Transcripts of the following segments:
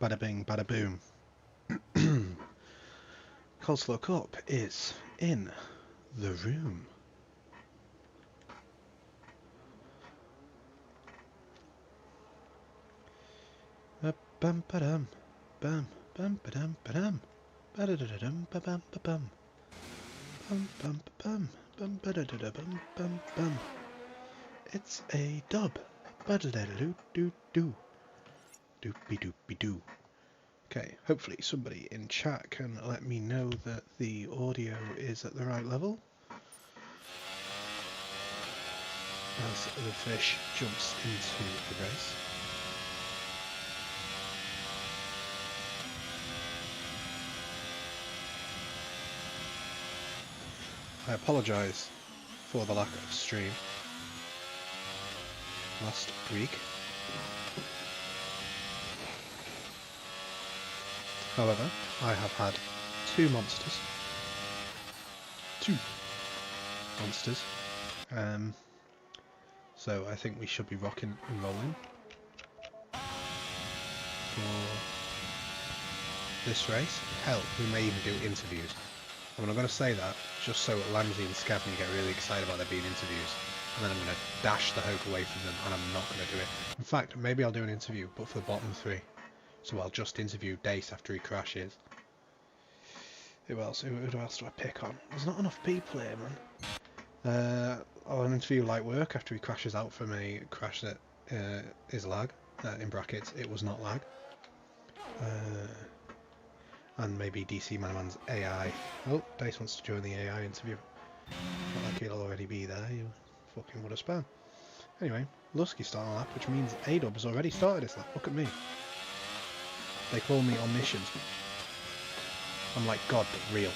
Bada bing, bada boom. Coleslaw Cup is in the room. Bam badam, bam bam badam badam, badadadam ba bam ba bam, bam bam bam bam badadadam bam bam. It's a dub. Badadadadoo doo doo, doopy doopy doo. Okay, hopefully somebody in chat can let me know that the audio is at the right level as the fish jumps into the race. I apologise for the lack of stream last week. However, I have had two monsters. So I think we should be rocking and rolling for this race. Hell, we may even do interviews. I mean, I'm going to say that just so Lanzi and Scavney get really excited about there being interviews, and then I'm going to dash the hope away from them, and I'm not going to do it. In fact, maybe I'll do an interview, but for the bottom three. So I'll just interview Dace after he crashes. Who else do I pick on? There's not enough people here, man. I'll interview Light Work after he crashes out from a crash that is lag. In brackets, it was not lag. And maybe DC Manman's AI. Oh, Dace wants to join the AI interview. Not like he'll already be there, you fucking would have spam. Anyway, Lusky's starting a lap, which means A-Dub has already started his lap. Look at me. They call me omniscient. I'm like God, but real.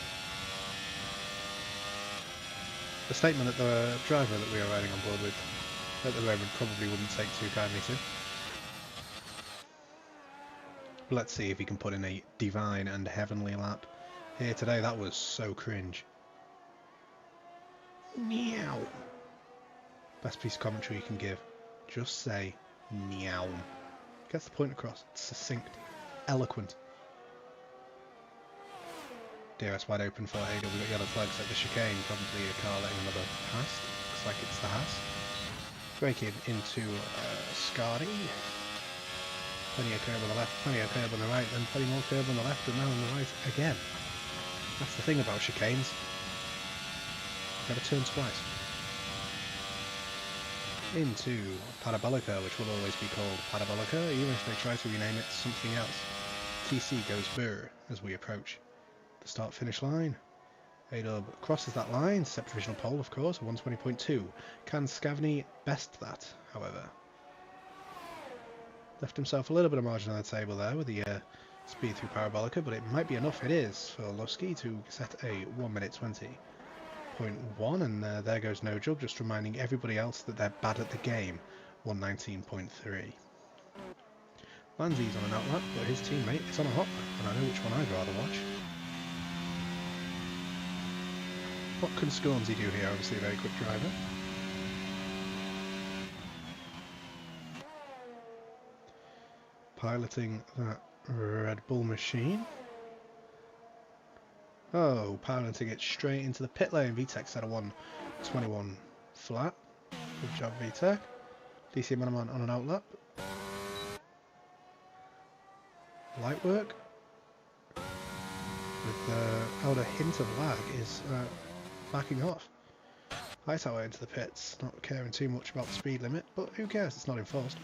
The statement that the driver that we are riding on board with at the moment probably wouldn't take too kindly to. Let's see if he can put in a divine and heavenly lap here today. That was so cringe. Meow. Best piece of commentary you can give. Just say meow. Gets the point across. It's succinct. Eloquent. DRS wide open for AW. We've got yellow flags at the chicane. Probably a car letting another past. Looks like it's the Haas. Breaking into Scardy. Plenty of curb on the left, plenty of curb on the right, then plenty more curb on the left, and now on the right again. That's the thing about chicanes. You've got to turn twice. Into Parabolica, which will always be called Parabolica, even if they try to rename it something else. TC goes burr as we approach the start-finish line. A-Dub crosses that line, set provisional pole of course, 120.2. Can Scavney best that, however? Left himself a little bit of margin on the table there with the speed through Parabolica, but it might be enough, it is, for Lusky to set a 1 minute 20.1, and there goes No Job, just reminding everybody else that they're bad at the game, 119.3. Lanzi's on an outlap, but his teammate is on a hop, and I know which one I'd rather watch. What can Scornsy do here? Obviously a very quick driver. Piloting that Red Bull machine. Oh, piloting it straight into the pit lane. VTech set a 121 flat. Good job, VTech. DC Manaman on an outlap. Light work. Without a hint of lag, is backing off. Hightower into the pits, not caring too much about the speed limit, but who cares, it's not enforced.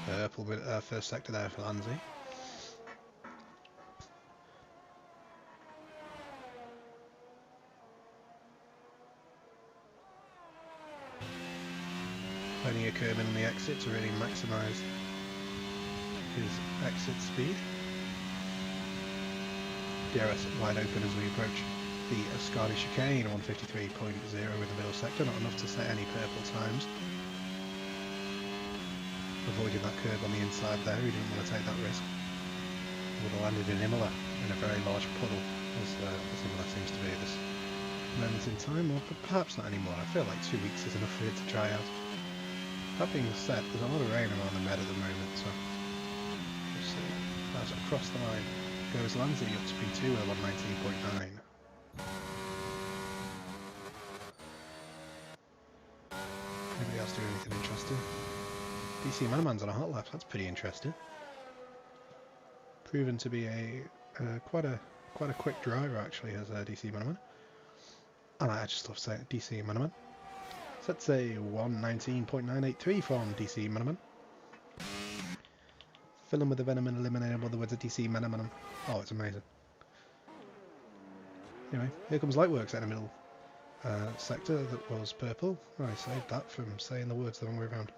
Purple first sector there for Lanzi. Plenty of curb in the exit to really maximise his exit speed. DRS wide open as we approach the Ascari chicane, 153.0 in the middle sector, not enough to set any purple times. Avoided that curb on the inside there, he didn't want to take that risk. Would have landed in Imola in a very large puddle, as Imola seems to be at this moment in time, or perhaps not anymore. I feel like 2 weeks is enough for it to dry out. That being said, there's a lot of rain around the Med at the moment, so as across the line goes Lanzi up to P2 with a 119.9. Anybody else doing anything interesting? DC Manaman's on a hot lap, that's pretty interesting. Proven to be quite a quick driver actually, as DC Manaman. And I just love saying DC Manaman. So that's a 119.983 from DC Manaman. Fill him with the venom and eliminate him, otherwise a DC Manaman. Oh, it's amazing. Anyway, here comes Lightworks in the middle sector that was purple. I saved that from saying the words the wrong way around.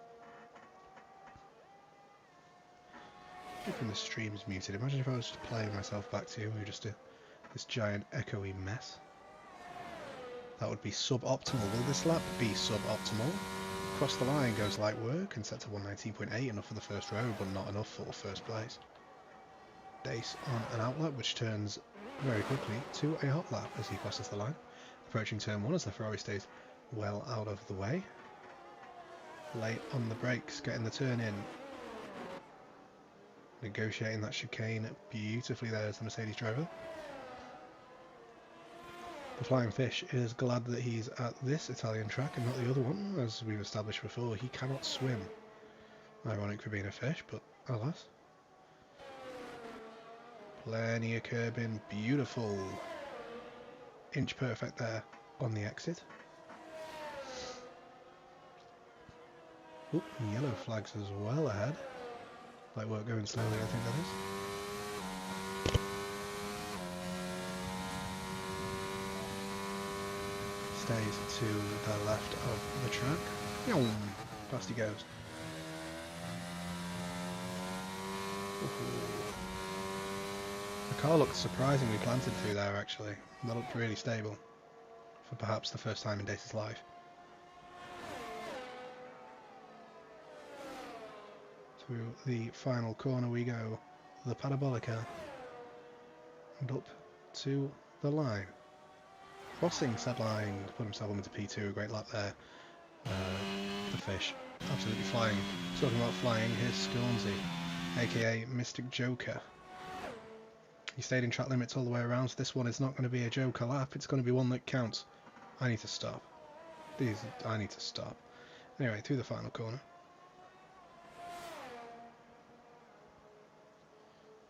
Hoping the stream's muted. Imagine if I was just playing myself back to you and we were just this giant echoey mess. That would be suboptimal. Will this lap be suboptimal? Across the line goes Lightwork and set to 119.8, enough for the first row, but not enough for first place. Dace on an outlap, which turns very quickly to a hot lap as he crosses the line. Approaching turn 1 as the Ferrari stays well out of the way. Late on the brakes, getting the turn in. Negotiating that chicane beautifully there as the Mercedes driver. The Flying Fish is glad that he's at this Italian track and not the other one, as we've established before. He cannot swim. Ironic for being a fish, but alas. Plenty of curbing, beautiful. Inch perfect there on the exit. Oop, yellow flags as well ahead. Lightwork going slowly, I think that is. Stays to the left of the track. Past he goes. The car looked surprisingly planted through there actually. That looked really stable for perhaps the first time in Dace's life. Through the final corner we go, the Parabolica, and up to the line. Crossing said line, put himself into P2, a great lap there. The Fish, absolutely flying. Talking about flying, here's Stormzy, aka Mystic Joker. He stayed in track limits all the way around, so this one is not going to be a Joker lap, it's going to be one that counts. I need to stop. I need to stop. Anyway, through the final corner.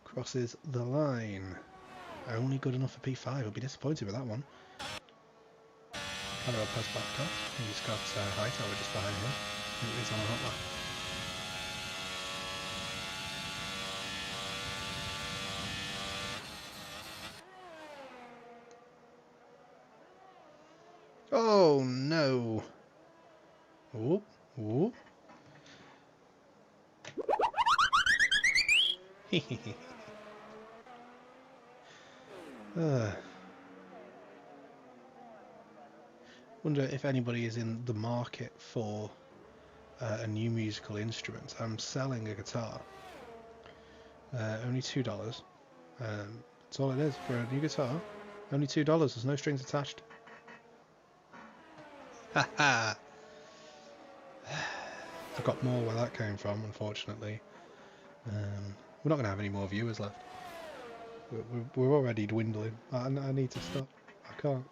Crosses the line. Only good enough for P5. I'll be disappointed with that one. Carol has backed off. He's got Hightower just behind him. He's on a hot lap. Oh no! Whoop, whoop. Wonder if anybody is in the market for a new musical instrument. I'm selling a guitar. Only $2. That's all it is for a new guitar. Only $2. There's no strings attached. Haha! I got more where that came from, unfortunately. We're not going to have any more viewers left. We're already dwindling. I need to stop. I can't.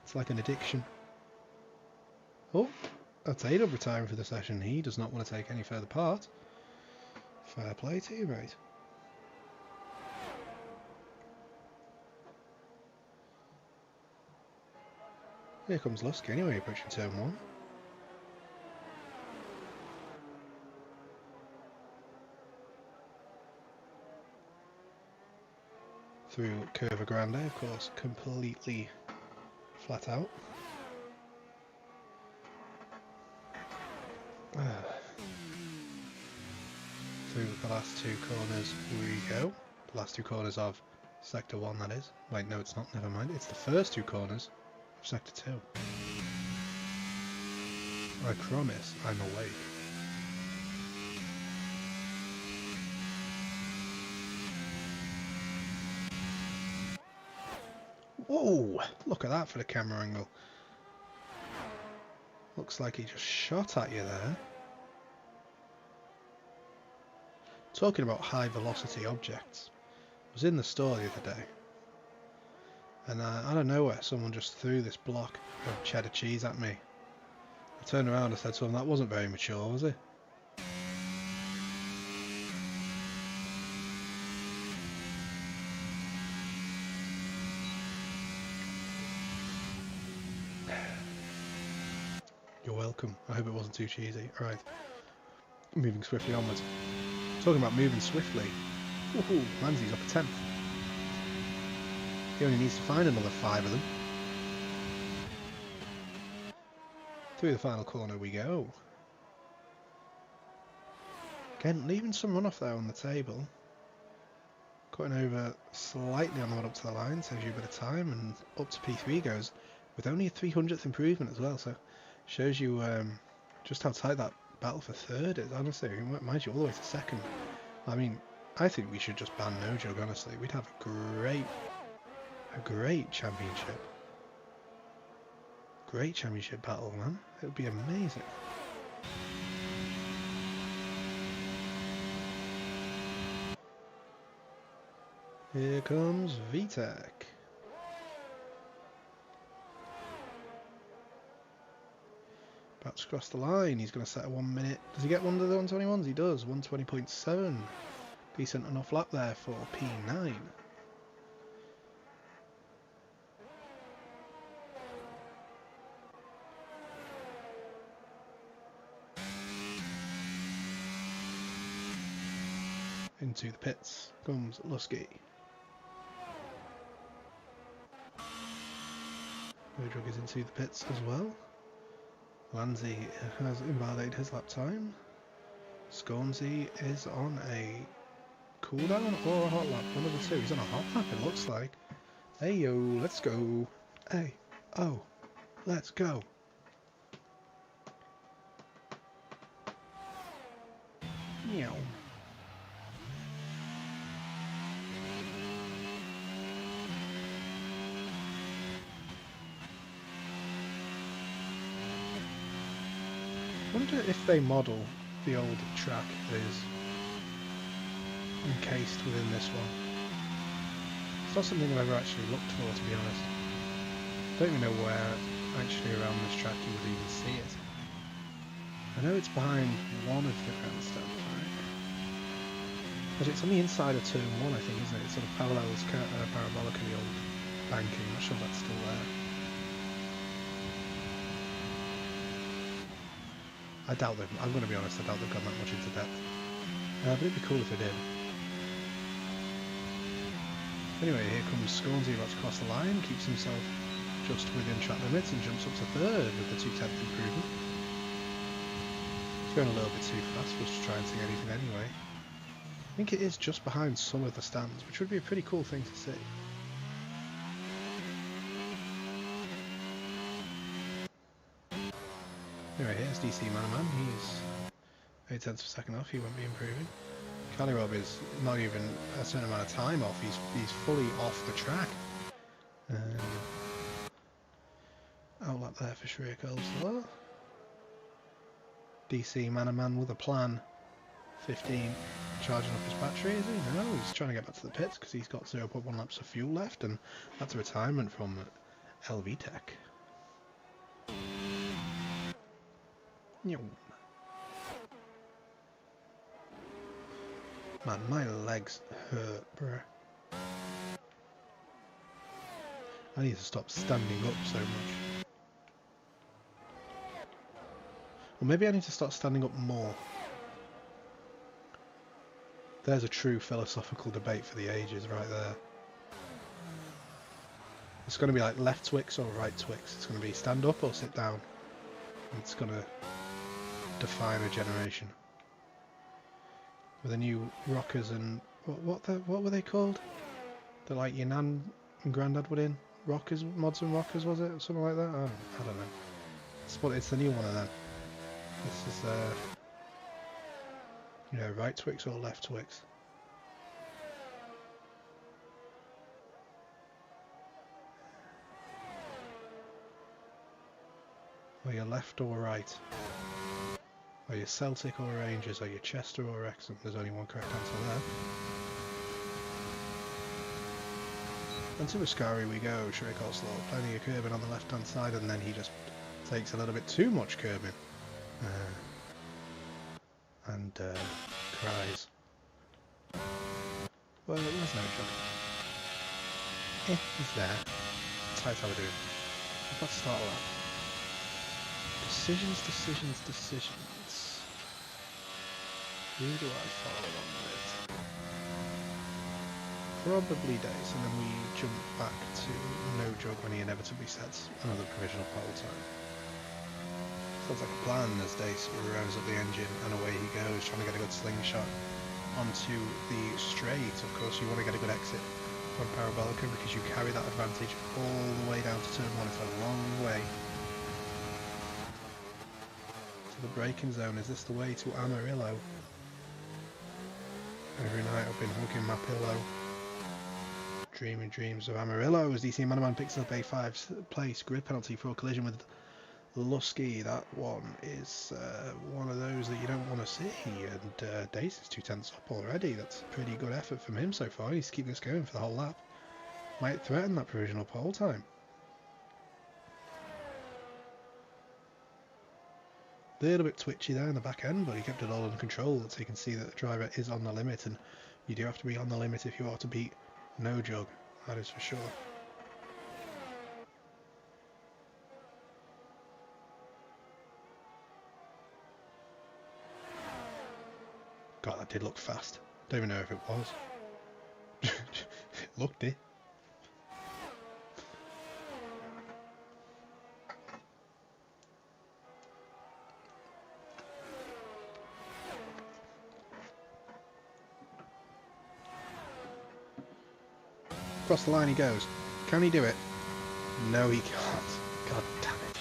It's like an addiction. Oh, that's A-Dub retiring for the session. He does not want to take any further part. Fair play to you, mate. Here comes Lusky anyway, approaching turn 1. Through Curva Grande, of course, completely flat out. Through the last two corners we go. The last two corners of Sector 1, that is. Wait, no, it's not, never mind. It's the first two corners of Sector 2. I promise I'm awake. Whoa! Look at that for the camera angle. Looks like he just shot at you there. Talking about high velocity objects. was in the store the other day, and out of nowhere someone just threw this block of cheddar cheese at me. I turned around and said to him, that wasn't very mature, was it? You're welcome. I hope it wasn't too cheesy. Alright, moving swiftly onwards. Talking about moving swiftly. Woohoo, Manzi's up a 10th. He only needs to find another 5 of them. Through the final corner we go. Again, leaving some runoff there on the table. Cutting over slightly on the run up to the line, saves you a bit of time, and up to P3 goes with only a 300th improvement as well, so shows you just how tight that battle for third is. Honestly, it might you all the way to second. I mean, I think we should just ban No Joke, honestly. We'd have a great championship. Great championship battle, man. It would be amazing. Here comes VTech. About to cross the line. He's going to set a 1 minute. Does he get one of the 121s? He does. 120.7. Decent enough lap there for P9. Into the pits comes Lusky. Rodriguez is into the pits as well. Lanzi has invalidated his lap time. Scornsy is on a cooldown or a hot lap, one of the two. He's on a hot lap, it looks like. Hey yo, let's go. Hey, oh, let's go. Meow. I wonder if they model the old track that is encased within this one. It's not something I've ever actually looked for, to be honest. I don't even know where actually around this track you would even see it. I know it's behind one of the grandstand, right? But it's on the inside of turn 1, I think, isn't it? It sort of parallels parabolic in the old banking. I'm not sure if that's still there. I doubt they've, I'm going to be honest, I doubt they've gone that much into depth. But it'd be cool if they did. Anyway, here comes Scornsy about to cross the line, keeps himself just within track limits and jumps up to third with the 2/10 improvement. He's going a little bit too fast for us to try and see anything anyway. I think it is just behind some of the stands, which would be a pretty cool thing to see. Anyway, here's DC Man. He's 8 tenths per second off. He won't be improving. Calirob is not even a certain amount of time off. He's fully off the track. Outlap there for Shreya Coleslaw. DC Man with a plan. 15. Charging up his battery, is he? No, he's trying to get back to the pits because he's got 0.1 laps of fuel left, and that's a retirement from LV Tech. Man, my legs hurt, bruh. I need to stop standing up so much. Or maybe I need to start standing up more. There's a true philosophical debate for the ages right there. It's going to be like left Twix or right Twix. It's going to be stand up or sit down. It's going to define a generation. With the new rockers and what were they called? They're like your nan and granddad were in rockers, mods and rockers, was it, or something like that? I don't know. It's the new one of them. This is you know, right Twix or left Twix. Are you left or right? Are you Celtic or Rangers? Are you Chester or Wrexham? There's only one correct answer there. And to Ascari we go, Coleslaw, plenty of curbing on the left hand side, and then he just takes a little bit too much curbing. And cries. Well, there's no joke. He's there. That's how we do it. I've got to start a lap. Decisions. Who do I follow on with? Probably Dace, and then we jump back to No Jug when he inevitably sets another provisional pole time. Sounds like a plan as Dace revs up the engine and away he goes, trying to get a good slingshot onto the straight. Of course, you want to get a good exit on Parabolica because you carry that advantage all the way down to turn 1. It's a long way to the braking zone. Is this the way to Amarillo? Every night I've been hugging my pillow, dreaming dreams of Amarillo as DC Manaman picks up a 5th place grid penalty for a collision with Lusky. That one is one of those that you don't want to see, and Dace is 2 tenths up already. That's a pretty good effort from him so far. He's keeping this going for the whole lap. Might threaten that provisional pole time. A little bit twitchy there in the back end, but he kept it all under control, so you can see that the driver is on the limit, and you do have to be on the limit if you are to beat No Jug, that is for sure. God, that did look fast. Don't even know if it was. It looked it. Across the line he goes. Can he do it? No, he can't. God damn it.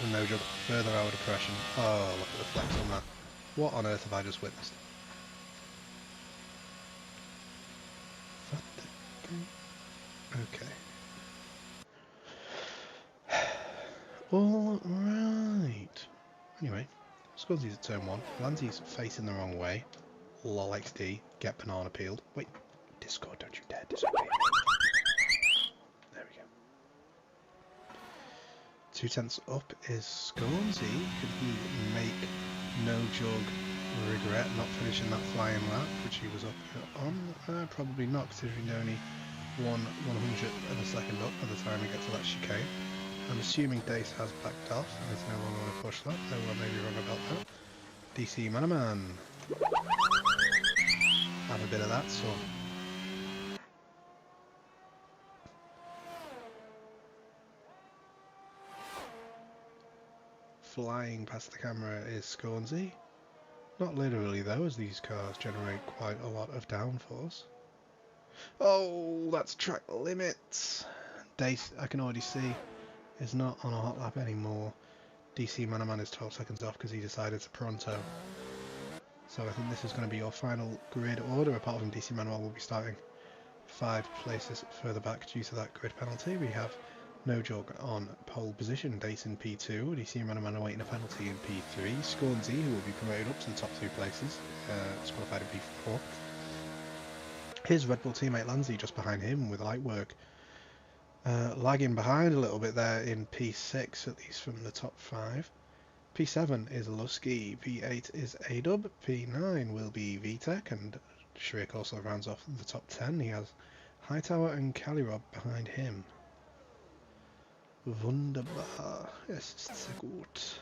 Oh, No Jug, further hour depression. Oh, look at the flex on that. What on earth have I just witnessed? Okay. All right. Anyway, Scuzzy's at turn 1. Lanzy's facing the wrong way. Lol XD. Get banana peeled. Wait. Discord, don't you dare disobey. There we go. 2 tenths up is Scornsy. Could he make No Jug regret not finishing that flying lap, which he was up on? Probably not, considering only 1/100 of a second up by the time we get to that chicane. I'm assuming Dace has backed off and is no longer going to push that, though I may be wrong about that. DC Manaman. Have a bit of that, son. Flying past the camera is Scornsy. Not literally though, as these cars generate quite a lot of downforce. Oh, that's track limits. Dace, I can already see, is not on a hot lap anymore. DC Manaman is 12 seconds off because he decided to pronto. So I think this is going to be your final grid order, apart from DC Manaman will be starting 5 places further back due to that grid penalty. We have No Jug on pole position, Dace in P2, DC Manaman awaiting a penalty in P3, Scornsy, who will be promoted up to the top 2 places, qualified in P4. His Red Bull teammate Lanzy just behind him with light work, lagging behind a little bit there in P6, at least from the top 5. P7 is Lusky, P8 is A-Dub, P9 will be VTech, and Schrick also rounds off the top 10. He has Hightower and Calirob behind him. Wunderbar, es ist sehr gut.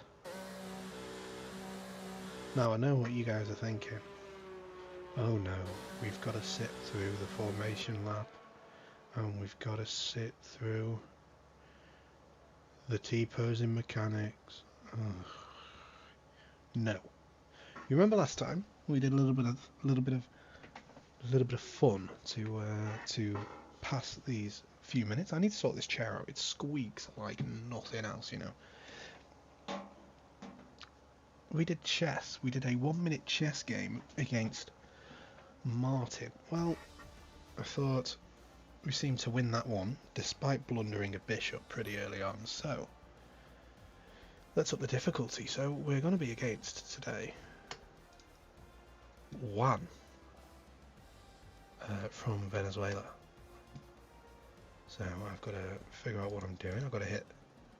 Now I know what you guys are thinking. Oh no, we've got to sit through the formation lap, and we've got to sit through the T-posing mechanics. Ugh. No. You remember last time we did a little bit of fun to pass these few minutes. I need to sort this chair out. It squeaks like nothing else, you know. We did chess. We did a 1-minute chess game against Martin. Well, I thought we seemed to win that one, despite blundering a bishop pretty early on, so let's up the difficulty. So we're going to be against today Juan from Venezuela. So I've got to figure out what I'm doing. I've got to hit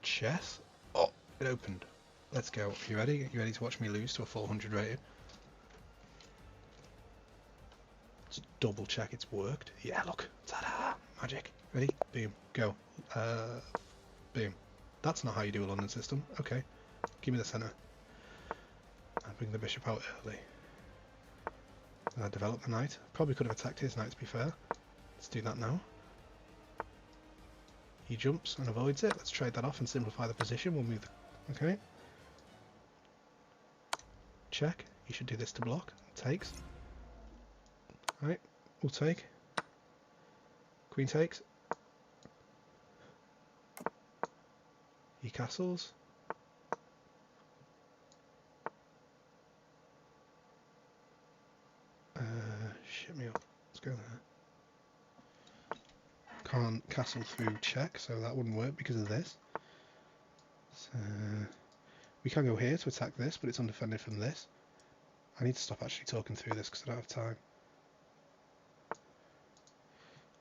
chess. Oh, it opened. Let's go. You ready? You ready to watch me lose to a 400 rating? Let's double check it's worked. Yeah, look. Ta-da! Magic. Ready? Boom. Go. Boom. That's not how you do a London system. Okay. Give me the centre. I'll bring the bishop out early. Develop the knight. Probably could have attacked his knight, to be fair. Let's do that now. He jumps and avoids it. Let's trade that off and simplify the position. We'll move the... Okay. Check. You should do this to block. Takes. Right. We'll take. Queen takes. He castles. Shit me up. Let's go there. Can't castle through check, so that wouldn't work because of this. So we can go here to attack this, but it's undefended from this. I need to stop actually talking through this because I don't have time.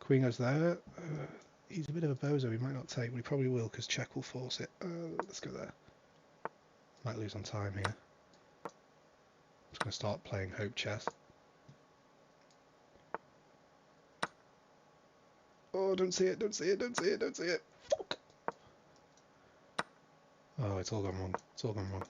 Queen goes there. He's a bit of a bozo. He might not take, but he probably will because check will force it. Let's go there. Might lose on time here. I'm just going to start playing hope chess. Oh, don't see it, don't see it, don't see it, don't see it. Fuck! Oh, it's all gone wrong. It's all gone wrong.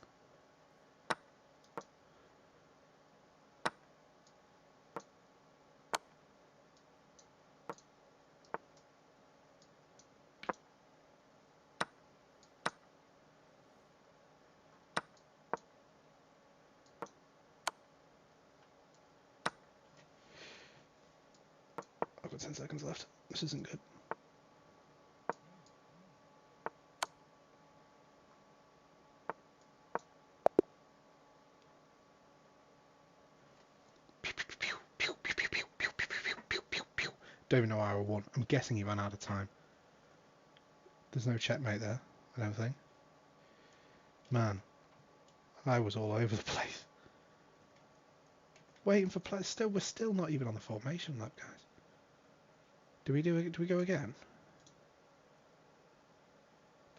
I've got 10 seconds left. This isn't good. Don't even know how I won. I'm guessing he ran out of time. There's no checkmate there, I don't think. Man, I was all over the place. Waiting for play. We're still not even on the formation lap, guys. Do we go again?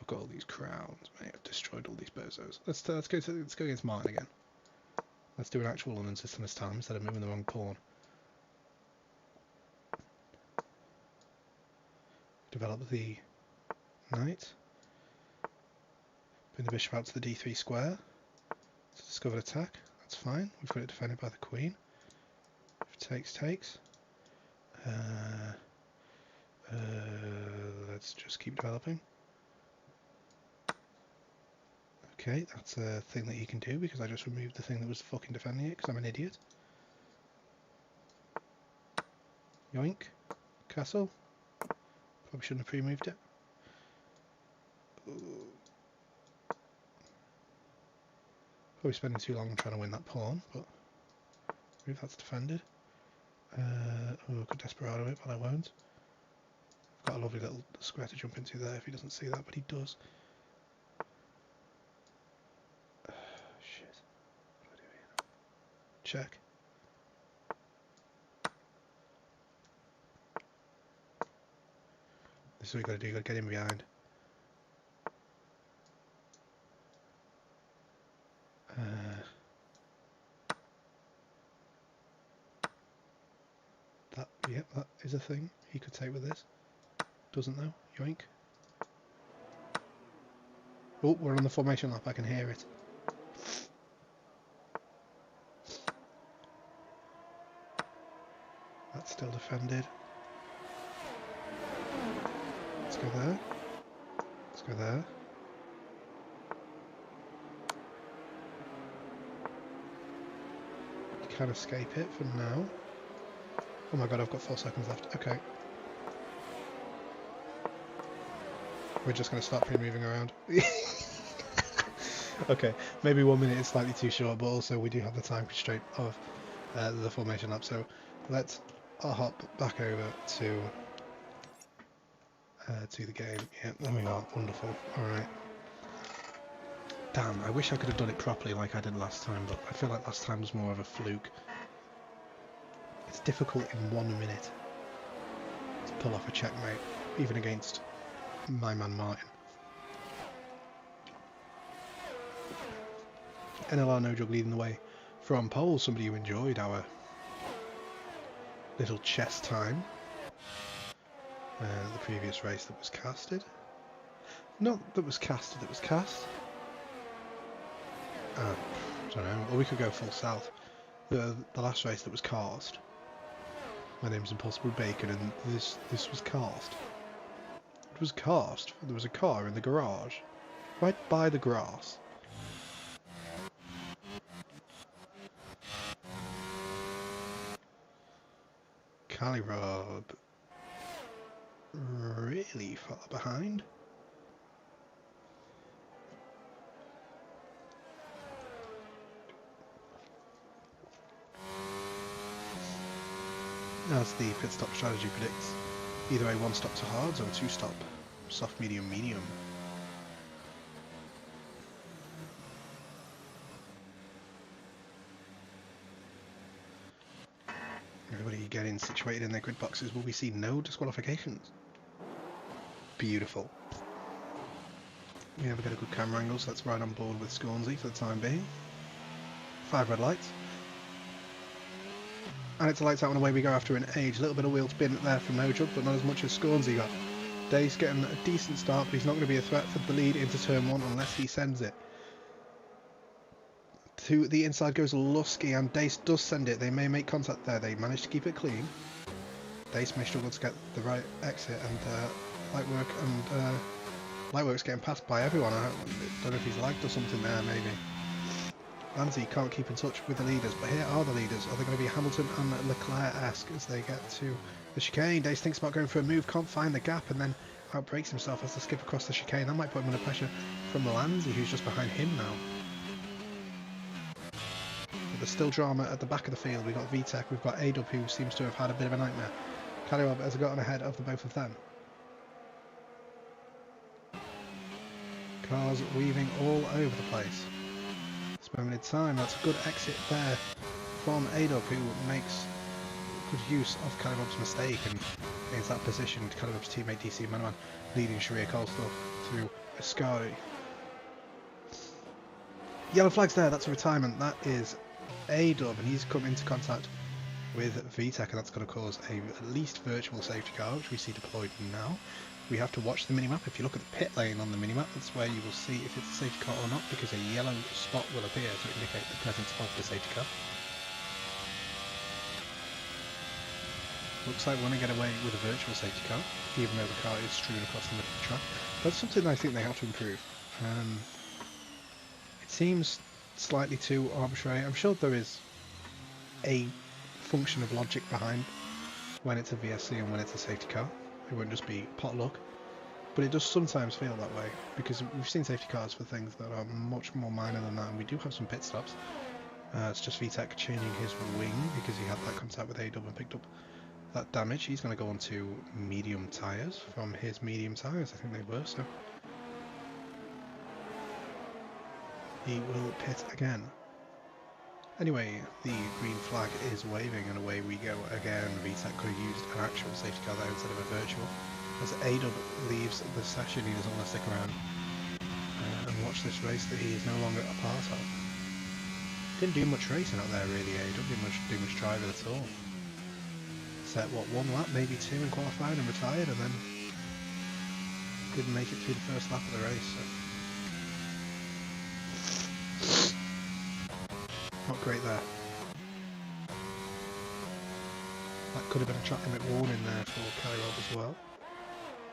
Look at all these crowns, mate. I've destroyed all these bozos. Let's go against Martin again. Let's do an actual London system this time instead of moving the wrong pawn. Develop the knight. Bring the bishop out to the d3 square. It's a discovered attack. That's fine. We've got it defended by the queen. If takes, takes. Let's just keep developing. Okay, that's a thing that he can do because I just removed the thing that was fucking defending it because I'm an idiot. Yoink. Castle. Probably shouldn't have pre-moved it. Probably spending too long trying to win that pawn, but if that's defended. I could desperado it, but I won't. I've got a lovely little square to jump into there if he doesn't see that, but he does. Shit. What do I do here? Check. This is what you got to do, you got to get in behind. Yep, that is a thing he could take with this. Doesn't though. Yoink. Oh, we're on the formation lap, I can hear it. That's still defended. Let's go there. Let's go there. You can escape it for now. Oh my god, I've got 4 seconds left. Okay. We're just going to start pre-moving around. Okay, maybe 1 minute is slightly too short, but also we do have the time constraint of the formation lap, so let's hop back over to the game. Yeah, there we are. Wonderful. Alright. Damn, I wish I could have done it properly like I did last time, but I feel like last time was more of a fluke. It's difficult in 1 minute to pull off a checkmate. even against my man Martin. NLR No Jug leading the way from pole, somebody who enjoyed our little chess time. The previous race that was casted. Not that was casted, that was cast. I don't know, or we could go full south. The last race that was cast. My name's Impossible Bacon, and this was cast. It was cast. There was a car in the garage, right by the grass. Calirob really far behind. As the pit stop strategy predicts, either a one stop to hards or a two stop soft, medium, medium. Everybody getting situated in their grid boxes. Will we see no disqualifications? Beautiful. We never get a good camera angle, so that's right on board with Scornsey for the time being. 5 red lights. And it's a lights out and away we go after an age. A little bit of wheel spin there from No Jug, but not as much as Scornsey got. Dace getting a decent start, but he's not going to be a threat for the lead into turn 1 unless he sends it. To the inside goes Lusky, and Dace does send it. They may make contact there. They manage to keep it clean. Dace may struggle to get the right exit, and Lightwork's getting passed by everyone. I don't know if he's lagged or something there, maybe. Lanzi can't keep in touch with the leaders, but here are the leaders. Are they going to be Hamilton and Leclerc-esque as they get to the chicane? Dace thinks about going for a move, can't find the gap, and then outbreaks himself as they skip across the chicane. That might put him under pressure from Lanzi, who's just behind him now. But there's still drama at the back of the field. We've got VTEC, we've got AW, who seems to have had a bit of a nightmare. Calirob has gotten ahead of the both of them. Cars weaving all over the place. This moment in time, that's a good exit there from Adolf, who makes good use of Calirob's mistake and gains that position. Calirob's teammate DC Manaman leading Sharia Coleslaw through Ascari. Yellow flags there, that's a retirement. That is A-Dub, and he's come into contact with VTEC, and that's going to cause a at least virtual safety car, which we see deployed now. We have to watch the minimap. If you look at the pit lane on the minimap, that's where you will see if it's a safety car or not, because a yellow spot will appear to indicate the presence of the safety car. Looks like we're going to get away with a virtual safety car, even though the car is strewn across the middle of the track. That's something I think they have to improve. It seems slightly too arbitrary. I'm sure there is a function of logic behind when it's a VSC and when it's a safety car. It won't just be pot luck, but it does sometimes feel that way, because we've seen safety cars for things that are much more minor than that, and we do have some pit stops. It's just VTEC changing his wing because he had that contact with AW and picked up that damage. He's going to go on to medium tyres from his medium tyres, I think they were, so he will pit again. Anyway, the green flag is waving and away we go again. VTEC could have used an actual safety car there instead of a virtual. As AW leaves the session, he doesn't want to stick around and watch this race that he is no longer a part of. Didn't do much racing out there really, AW, didn't do much driving at all. Set, what, 1 lap, maybe 2 in qualifying and retired, and then didn't make it through the first lap of the race. So. Not great there. That could have been a track limit warning there for Calirob as well.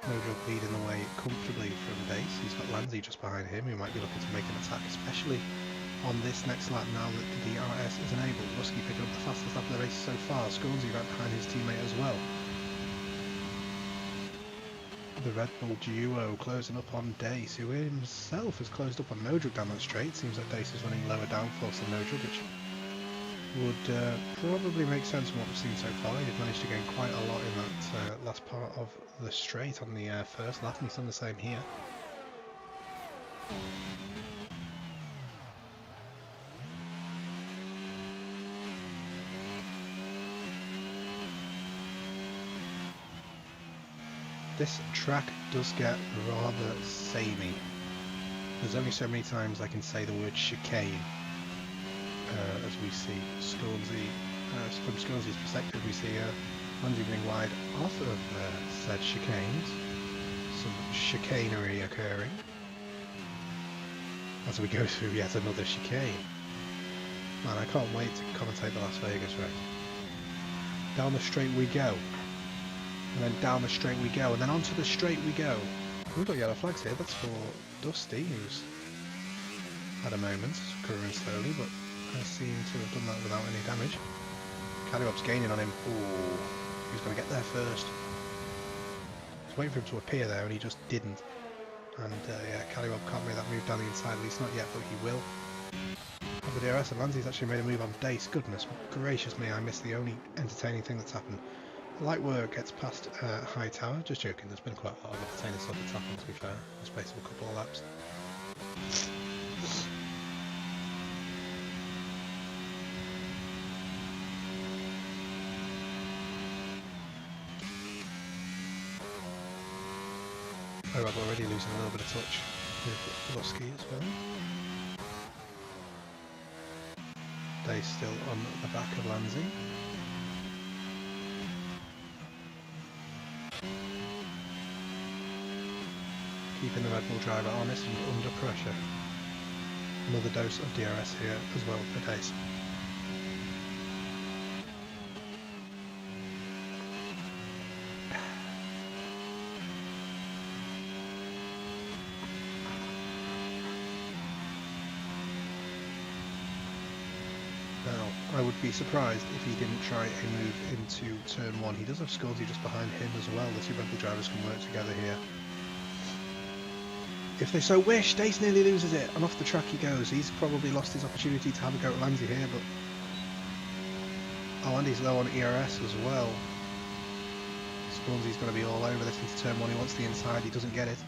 No Jug leading the way comfortably from Dace. He's got Lanzi just behind him, who might be looking to make an attack, especially on this next lap now that the DRS is enabled. Lusky picking up the fastest lap of the race so far. Scornsey right behind his teammate as well. The Red Bull duo closing up on Dace, who himself has closed up on No Jug down that straight. Seems like Dace is running lower downforce than No Jug, which would probably make sense from what we've seen so far. He's managed to gain quite a lot in that last part of the straight on the first lap, and he's done the same here. This track does get rather samey. There's only so many times I can say the word chicane. As we see Scornsey, from Scornsey's perspective, we see Monza being wide off of said chicanes. Some chicanery occurring as we go through yet another chicane. Man, I can't wait to commentate the Las Vegas race. Down the straight we go, and then down the straight we go, and then onto the straight we go. We've got yellow flags here. That's for Dusty, who's had a moment, curving slowly, but has seemed to have done that without any damage. Calliope's gaining on him. Ooh, he's going to get there first. I was waiting for him to appear there, and he just didn't. And yeah, Calliope can't make that move down the inside, at least not yet, but he will. Over the DRS, and Lanzy's actually made a move on Dace. Goodness gracious me, I missed the only entertaining thing that's happened. Light work gets past High Tower. Just joking, there's been quite a lot of entertaining stuff that's happened, to be fair, in the space of a couple of laps. Oh, I'm already losing a little bit of touch with Lusky as well. Dace still on the back of Lanzy. Keeping the Red Bull driver honest and under pressure. Another dose of DRS here as well for Dace. Now, I would be surprised if he didn't try a move into turn 1. He does have Scornsey just behind him as well. The two Red Bull drivers can work together here. If they so wish, Dace nearly loses it, and off the track he goes. He's probably lost his opportunity to have a go at Lanzy here, but... Oh, and he's low on ERS as well. Scornsey's going to be all over this into turn 1. He wants the inside, he doesn't get it.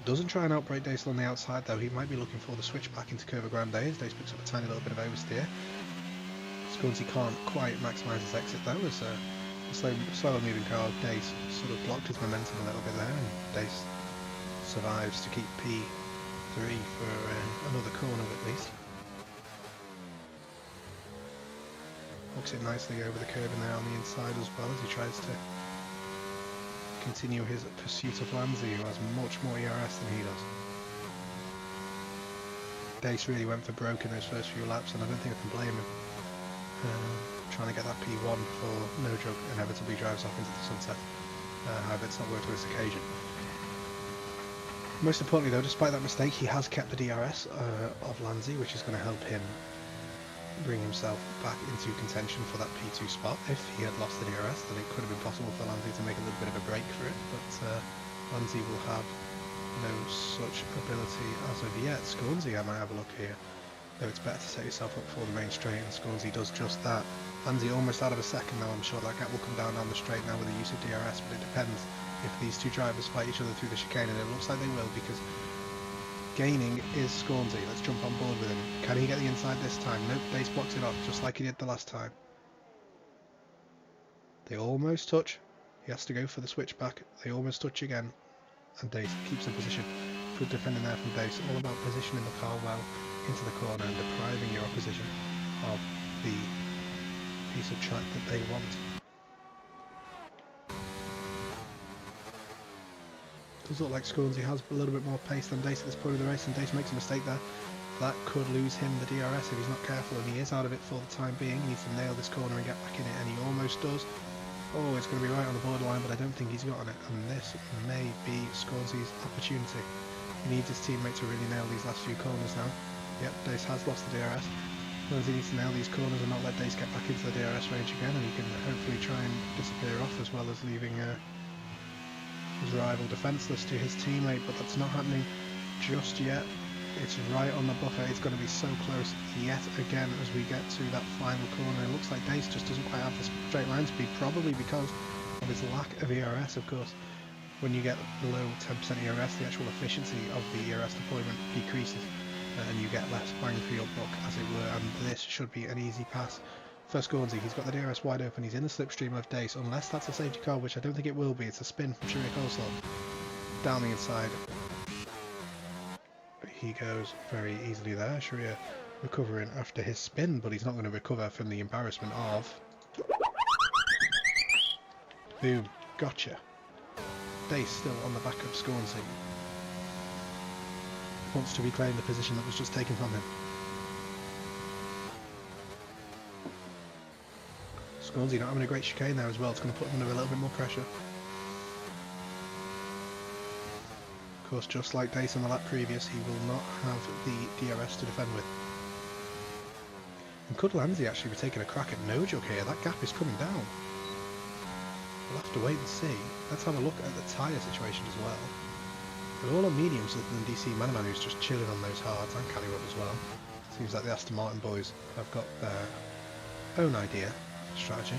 Doesn't try and outbrake Dace on the outside though. He might be looking for the switch back into Curva Grande as Dace picks up a tiny little bit of oversteer. Scornsey can't quite maximise his exit though, as a slower moving car. Dace sort of blocked his momentum a little bit there, and Dace survives to keep P3 for another corner at least. Hooks it nicely over the curve in there on the inside as well as he tries to continue his pursuit of Lanzy, who has much more ERS than he does. Dace really went for broke in those first few laps, and I don't think I can blame him. Trying to get that P1 for no joke inevitably drives off into the sunset. However, it's not worked on this occasion. Most importantly though, despite that mistake, he has kept the DRS of Lanzy, which is going to help him bring himself back into contention for that P2 spot. If he had lost the DRS, then it could have been possible for Lanzy to make a little bit of a break for it, but Lanzy will have no such ability as of yet. Scornsey, I might have a look here, though it's better to set yourself up for the main straight, and Scornsey does just that. Lanzy almost out of a second now. I'm sure that gap will come down the straight now with the use of DRS, but it depends if these two drivers fight each other through the chicane, and it looks like they will, because gaining is Scornsey. Let's jump on board with him. Can he get the inside this time? Nope, Dace blocks it off just like he did the last time. They almost touch. He has to go for the switchback. They almost touch again, and Dace keeps in position. Good defending there from Dace. All about positioning the car well into the corner and depriving your opposition of the piece of track that they want. Does look like Scornsey has a little bit more pace than Dace at this point of the race, and Dace makes a mistake there. That could lose him the DRS if he's not careful, and he is out of it for the time being. He needs to nail this corner and get back in it, and he almost does. Oh, it's going to be right on the borderline, but I don't think he's gotten it, and this may be Scornsey's opportunity. He needs his teammate to really nail these last few corners now. Yep, Dace has lost the DRS. Scornsey needs to nail these corners and not let Dace get back into the DRS range again, and he can hopefully try and disappear off, as well as leaving his rival defenceless to his teammate, but that's not happening just yet. It's right on the buffer. It's going to be so close yet again as we get to that final corner. It looks like Dace just doesn't quite have the straight line speed, probably because of his lack of ERS. Of course, when you get below 10% ERS, the actual efficiency of the ERS deployment decreases, and you get less bang for your buck, as it were, and this should be an easy pass First Gornsey, he's got the DRS wide open, he's in the slipstream of Dace, unless that's a safety car, which I don't think it will be. It's a spin from Coleslaw. Down the inside. He goes very easily there. Sharia recovering after his spin, but he's not going to recover from the embarrassment of... Boom. Gotcha. Dace still on the back of Scornsey. Wants to reclaim the position that was just taken from him. Scornsey not having a great chicane there as well. It's going to put him under a little bit more pressure. Of course, just like Dace on the lap previous, he will not have the DRS to defend with. And could Lanzi actually be taking a crack at No Jug here? That gap is coming down. We'll have to wait and see. Let's have a look at the tyre situation as well. They're all on mediums other than DC Manaman, who's just chilling on those hards, and Callirub as well. Seems like the Aston Martin boys have got their own idea, strategy.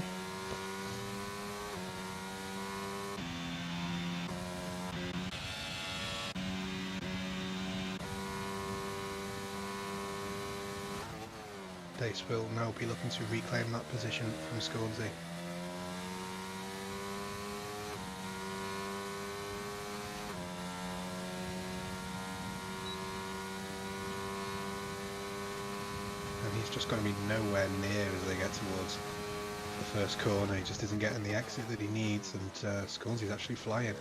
Dace will now be looking to reclaim that position from Scornsey. And he's just going to be nowhere near as they get towards the first corner. He just isn't getting the exit that he needs, and Scornsey's actually flying.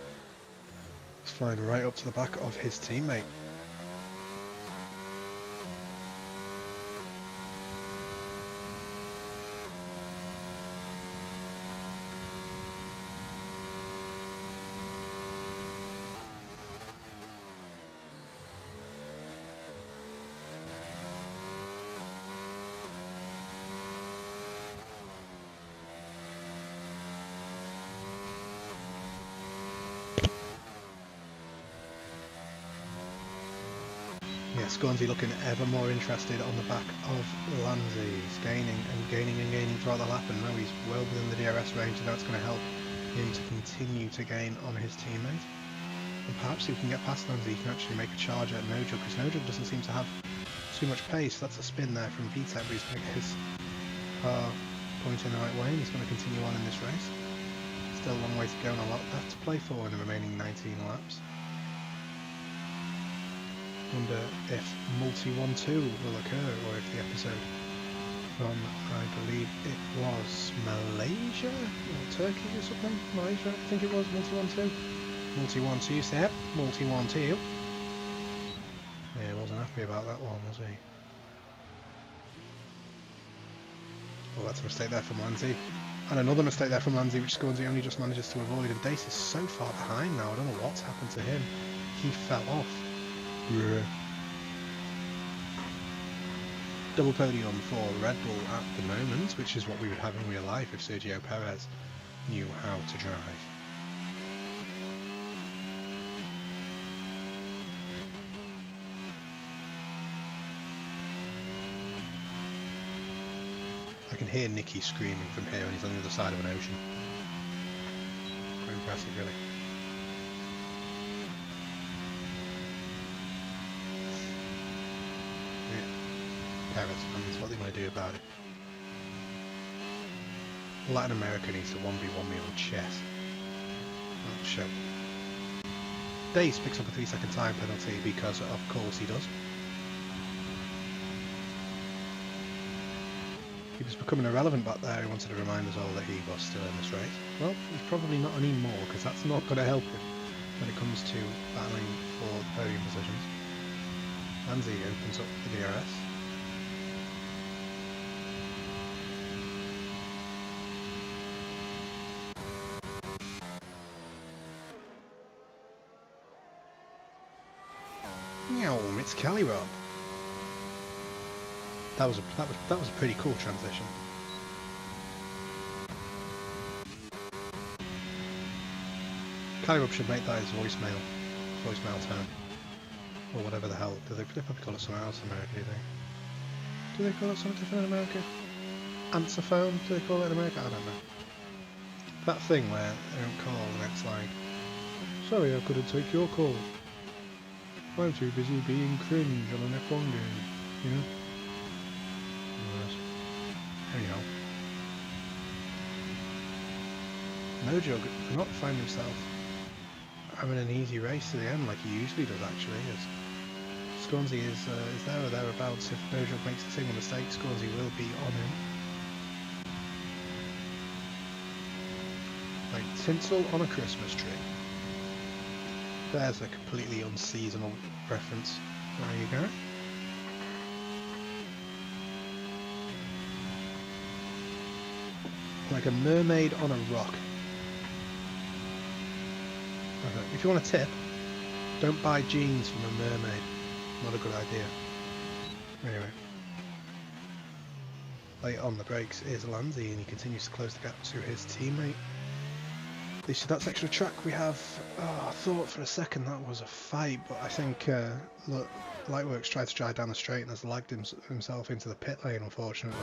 He's flying right up to the back of his teammate. Yeah, Scornsey looking ever more interested on the back of Lanzi. He's gaining and gaining and gaining throughout the lap, and now he's well within the DRS range, and that's going to help him to continue to gain on his teammate. And perhaps if he can get past Lanzi, he can actually make a charge at No Jug, because No Jug doesn't seem to have too much pace. That's a spin there from VTEC, but he's going to get his car pointing the right way, and he's going to continue on in this race. Still a long way to go and a lot left to play for in the remaining 19 laps. Wonder if multi 1-2 will occur, or if the episode from, I believe it was Malaysia or Turkey or something. Malaysia, I think it was multi 1-2. Multi 1-2 step, multi 1-2. Yeah, wasn't happy about that one, was he? Oh, that's a mistake there from Lanzi. And another mistake there from Lanzi, which Scornsey only just manages to avoid. And Dace is so far behind now, I don't know what's happened to him. He fell off. Yeah. Double podium for Red Bull at the moment, which is what we would have in real life if Sergio Perez knew how to drive. I can hear Nicky screaming from here, and he's on the other side of an ocean. Quite impressive, really. Perez fans, what are they going to do about it? Latin America needs to 1v1 me on chess. Oh, show. Dace picks up a 3-second time penalty because of course he does. He was becoming irrelevant back there. He wanted to remind us all that he was still in this race. Well, he's probably not anymore, because that's not going to help him when it comes to battling for the podium positions. Lanzi opens up the DRS. It's Callirub. That was a pretty cool transition. Callirub should make that his voicemail tone, or whatever the hell. They probably call it something else in America, do they call it something different in America? Answer phone? Do they call it in America? I don't know. That thing where they don't call and it's like, sorry, I couldn't take your call. I'm too busy being cringe on an F1 game, you know? Anyhow, No Joke does not find himself having an easy race to the end like he usually does actually. As Scornsy is there or thereabouts. If No Joke makes a single mistake, Scornsy will be on him. Like tinsel on a Christmas tree. There's a completely unseasonal reference. There you go. Like a mermaid on a rock. If you want a tip, don't buy jeans from a mermaid. Not a good idea. Anyway. Late on the brakes is Lanzi, and he continues to close the gap to his teammate. At least that section of track we have. Oh, I thought for a second that was a fight, but I think look, Lightworks tried to drive down the straight and has lagged himself into the pit lane, unfortunately.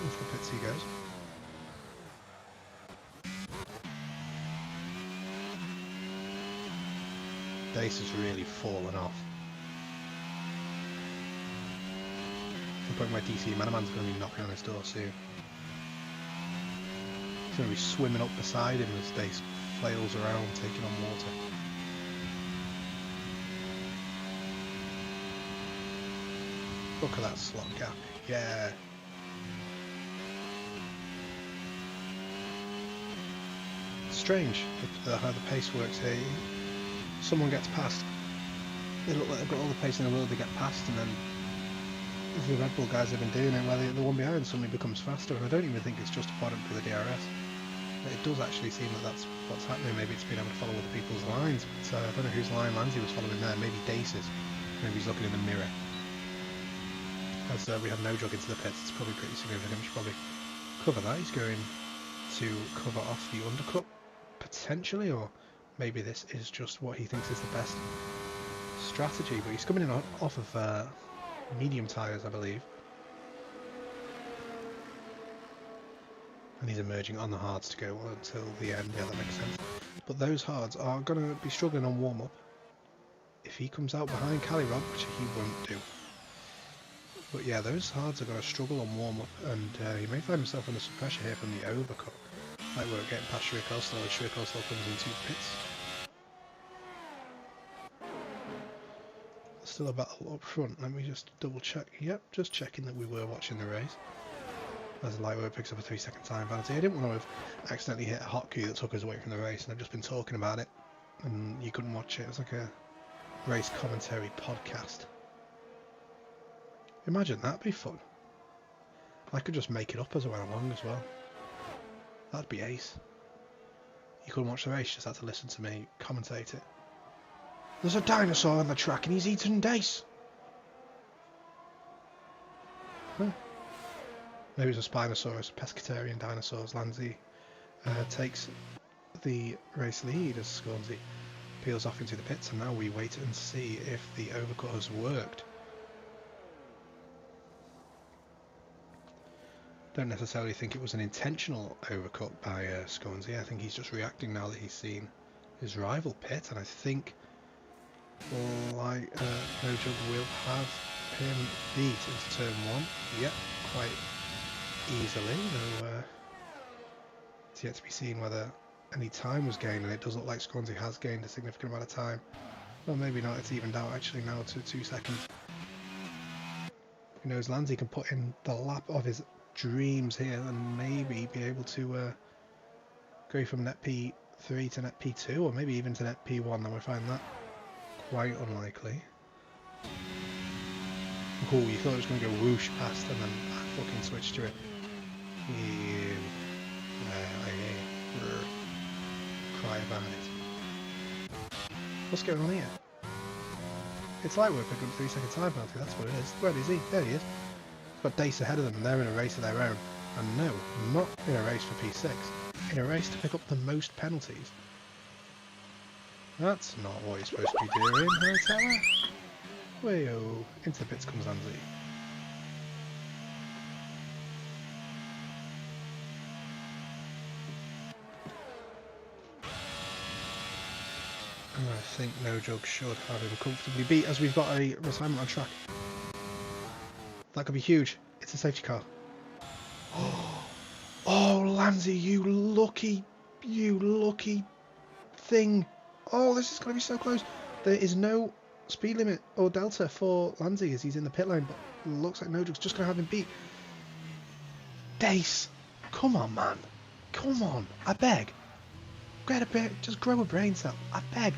Into the pits he goes. Dace has really fallen off. At the point where DC Manaman's going to be knocking on his door soon. He's going to be swimming up beside him as Dace flails around, taking on water. Look at that slot gap. Yeah. Strange how the pace works here. Someone gets past. They look like they've got all the pace in the world, they get past, and then the Red Bull guys have been doing it while the one behind suddenly becomes faster. And I don't even think it's just a product of the DRS. It does actually seem that that's what's happening. Maybe it's been able to follow other people's lines, but I don't know whose line Lanzi was following there. Maybe Dace's. Maybe he's looking in the mirror. As we have No Joke into the pits, it's probably pretty significant. We should probably cover that. He's going to cover off the undercut, potentially, or maybe this is just what he thinks is the best strategy. But he's coming in off of medium tyres, I believe. And he's emerging on the hards to go until the end. Yeah, that makes sense. But those hards are going to be struggling on warm-up. If he comes out behind Callirod, which he won't do. But yeah, those hards are going to struggle on warm-up, and he may find himself under some pressure here from the overcut. Like we're getting past Coleslaw as Coleslaw comes into pits. Still a battle up front. Let me just double check. Yep, just checking that we were watching the race. As Lightwork picks up a 3-second time penalty. I didn't want to have accidentally hit a hotkey that took us away from the race, and I've just been talking about it, and you couldn't watch it. It was like a race commentary podcast. Imagine that'd be fun. I could just make it up as I went along as well. That'd be ace. You couldn't watch the race, just had to listen to me commentate it. There's a dinosaur on the track and he's eating Dace. Huh. Maybe it's a Spinosaurus, pescatarian dinosaurs. Lanzi takes the race lead as Scornsy peels off into the pits, and now we wait and see if the overcut has worked. Don't necessarily think it was an intentional overcut by Scornsy. I think he's just reacting now that he's seen his rival pit, and I think like No Joke will have him beat into turn 1. Yep, quite easily, though it's yet to be seen whether any time was gained, and it does look like Scornsy has gained a significant amount of time. Well, maybe not, it's evened out actually now to 2 seconds. Who knows, Lanzi can put in the lap of his dreams here and maybe be able to go from net P3 to net P2, or maybe even to net P1, then we find that quite unlikely. Oh, you thought it was going to go whoosh past and then I fucking switched to it. Cry about it. What's going on here? It's Lightwork picking up 3-second time penalty, that's what it is. Where is he? There he is. He's got Dace ahead of them and they're in a race of their own. And no, not in a race for P6. In a race to pick up the most penalties. That's not what you're supposed to be doing, Hightower. Way-oh. Into the pits comes Lanzi. And I think No Joke should have him comfortably beat, as we've got a retirement on track. That could be huge. It's a safety car. Oh, Oh, Lanzi, you lucky thing. Oh, this is going to be so close. There is no speed limit or delta for Lanzi as he's in the pit lane, but looks like Nodrug's just going to have him beat. Dace, come on, man. Come on, I beg. Just grow a brain cell. I beg.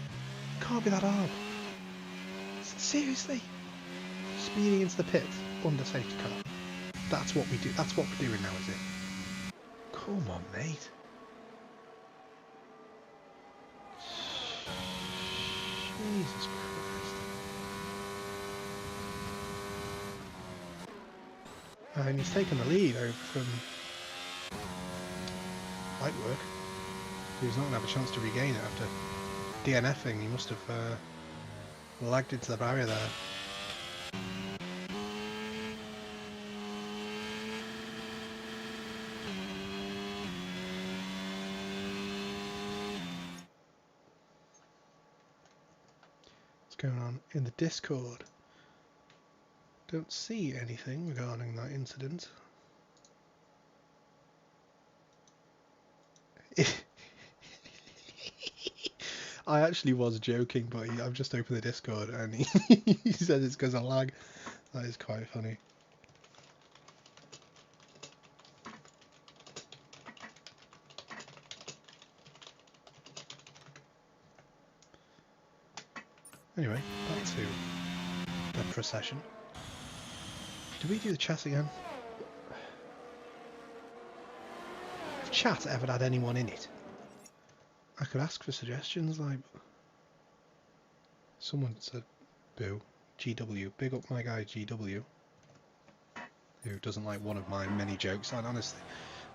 Can't be that hard. Seriously? Speeding into the pit under safety car. That's what we do. That's what we're doing now, is it? Come on, mate. Jesus Christ. And he's taken the lead over from Lightwork. He's not going to have a chance to regain it after DNFing. He must have lagged into the barrier there. What's going on in the Discord? Don't see anything regarding that incident. I actually was joking, but I've just opened the Discord and he says it's because of lag. That is quite funny. Anyway, back to the procession. Did we do the chat again? Have chat ever had anyone in it? I could ask for suggestions, like... Someone said, boo, GW, big up my guy GW, who doesn't like one of my many jokes, and honestly,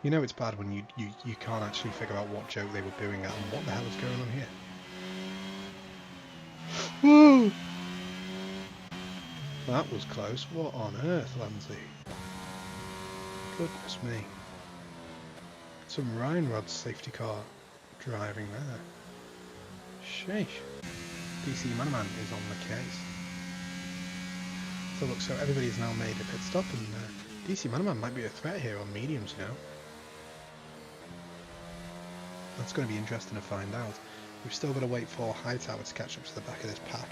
you know it's bad when you can't actually figure out what joke they were booing at and what the hell is going on here. Woo! That was close. What on earth, Lanzi? Goodness me. Some Ryanrod's safety car driving there. Sheesh. DC Manaman is on the case. So look, so everybody's now made a pit stop, and DC Manaman might be a threat here on mediums, you know. That's going to be interesting to find out. We've still got to wait for Hightower to catch up to the back of this pack.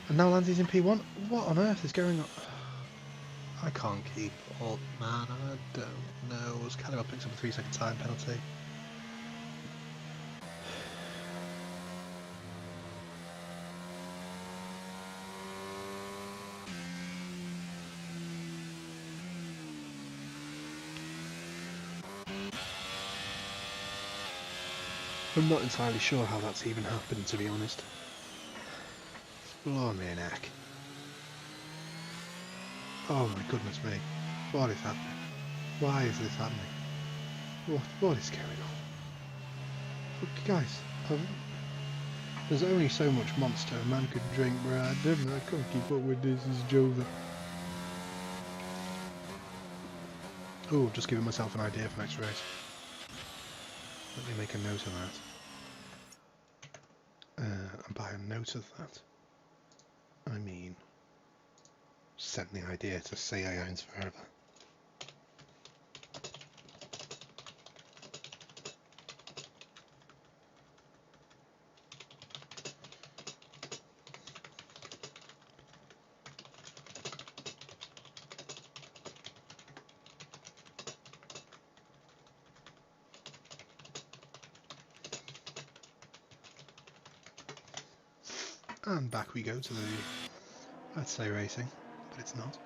And now Lanzi's in P1. What on earth is going on? I can't keep up, man. I don't know. Caliber picks up a 3-second time penalty. I'm not entirely sure how that's even happened, to be honest. Blow me neck. Oh my goodness me. What is happening? Why is this happening? What is going on? Look, guys, there's only so much monster a man could drink, Brad. I can't keep up with this, it's Jova. Oh, just giving myself an idea for next race. Let me make a note of that. And by a note of that, I mean sent the idea to say Irons forever. And back we go to the, I'd say racing, but it's not.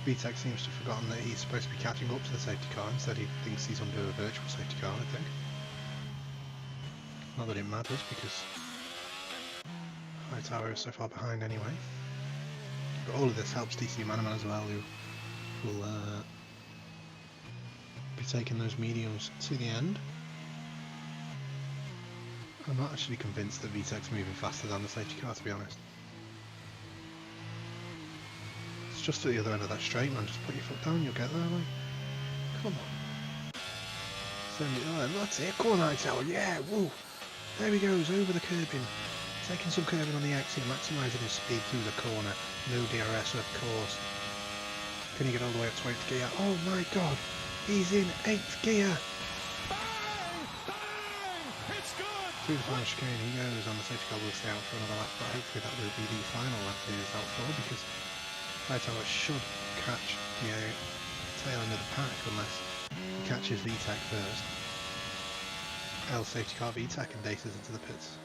VTEC seems to have forgotten that he's supposed to be catching up to the safety car. Instead he thinks he's under a virtual safety car, I think. Not that it matters, because Hightower is so far behind anyway. But all of this helps DC Manaman as well, who will be taking those mediums to the end. I'm not actually convinced that VTEC's moving faster than the safety car, to be honest. just at the other end of that straight, man. Just put your foot down, you'll get there, like. Come on. Oh, that's it. Go on, Hightower. Yeah, woo. There he goes, over the curbing. Taking some curbing on the exit, maximising his speed through the corner. No DRS, of course. Can he get all the way up to 8th gear? Oh my god. He's in 8th gear. Bang! Bang! It's good! Through the final chicane he goes, and the safety car will stay out for another lap, but hopefully that will be the final lap he is out for, because Hightower should catch the tail end of the pack unless he catches VTEC first. Safety car VTEC and daces into the pits.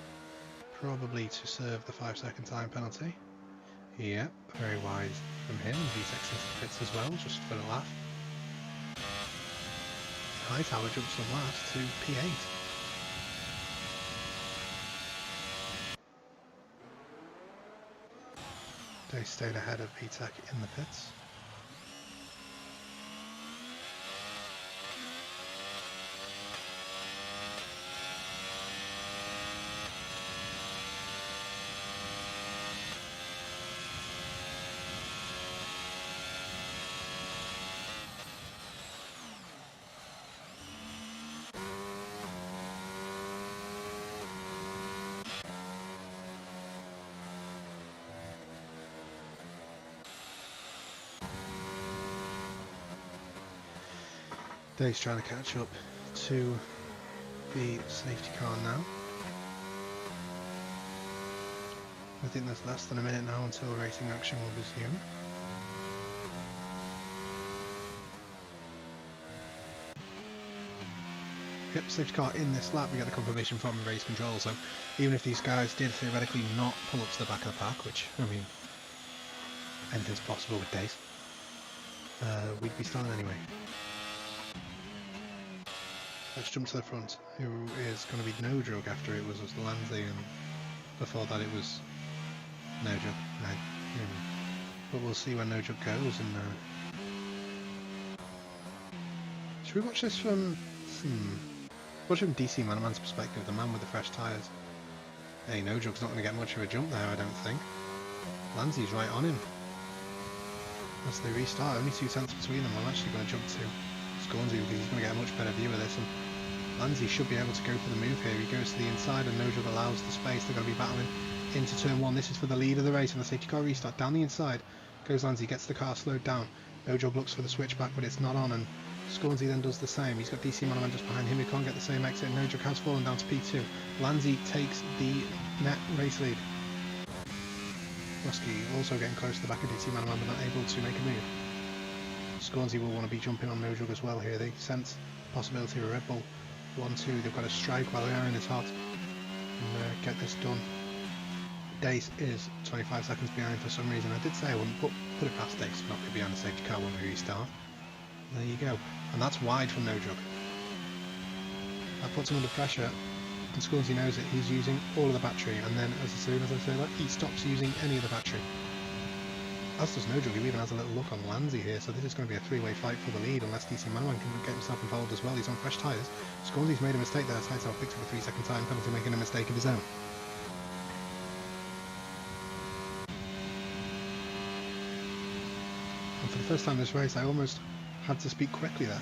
Probably to serve the 5-second time penalty. Yep, very wise from him. VTEC's into the pits as well, just for a laugh. Hightower jumps from last to P8. They stayed ahead of VTEC in the pits. Dave's trying to catch up to the safety car now. I think there's less than a minute now until racing action will resume. Yep, safety car in this lap. We get the confirmation from race control, so even if these guys did theoretically not pull up to the back of the pack, which, I mean, anything's possible with Dave, we'd be starting anyway. Let's jump to the front. Who is going to be No Drug after it was Lansley, and before that it was No Drug. No. But we'll see when No Drug goes. And should we watch this from? Watch from DC Manaman's perspective, the man with the fresh tyres. Hey, No Drug's not going to get much of a jump there, I don't think. Lansley's right on him. As they restart, only 2 tenths between them. I'm actually going to jump to Scornsy because he's going to get a much better view of this, and Lansley should be able to go for the move here. He goes to the inside and No Drug allows the space. They're going to be battling into turn 1. This is for the lead of the race, and the safety car restart down the inside goes Lansley, gets the car slowed down. No Drug looks for the switchback, but it's not on, and Scornsy then does the same. He's got DC Monoman just behind him. He can't get the same exit. No Drug has fallen down to P2. Lansley takes the net race lead. Rusky also getting close to the back of DC Monoman, but not able to make a move. Scornsy will want to be jumping on No Drug as well here. They sense the possibility of a Red Bull 1-2. They've got to strike while the iron is hot and get this done. Dace is 25 seconds behind for some reason. I did say I wouldn't put it past Dace not to be behind the safety car when we restart. There you go. And that's wide from No Drug. That puts him under pressure, and Scornsy knows it. He's using all of the battery, and then as soon as I say that, he stops using any of the battery. As does No Drug, who even has a little look on Lansley here, so this is going to be a 3-way fight for the lead unless DC Manaman can get himself involved as well. He's on fresh tyres. Scornsy's made a mistake there. Hightower picked up a 3-second time penalty, making a mistake of his own. And for the first time in this race, I almost had to speak quickly there.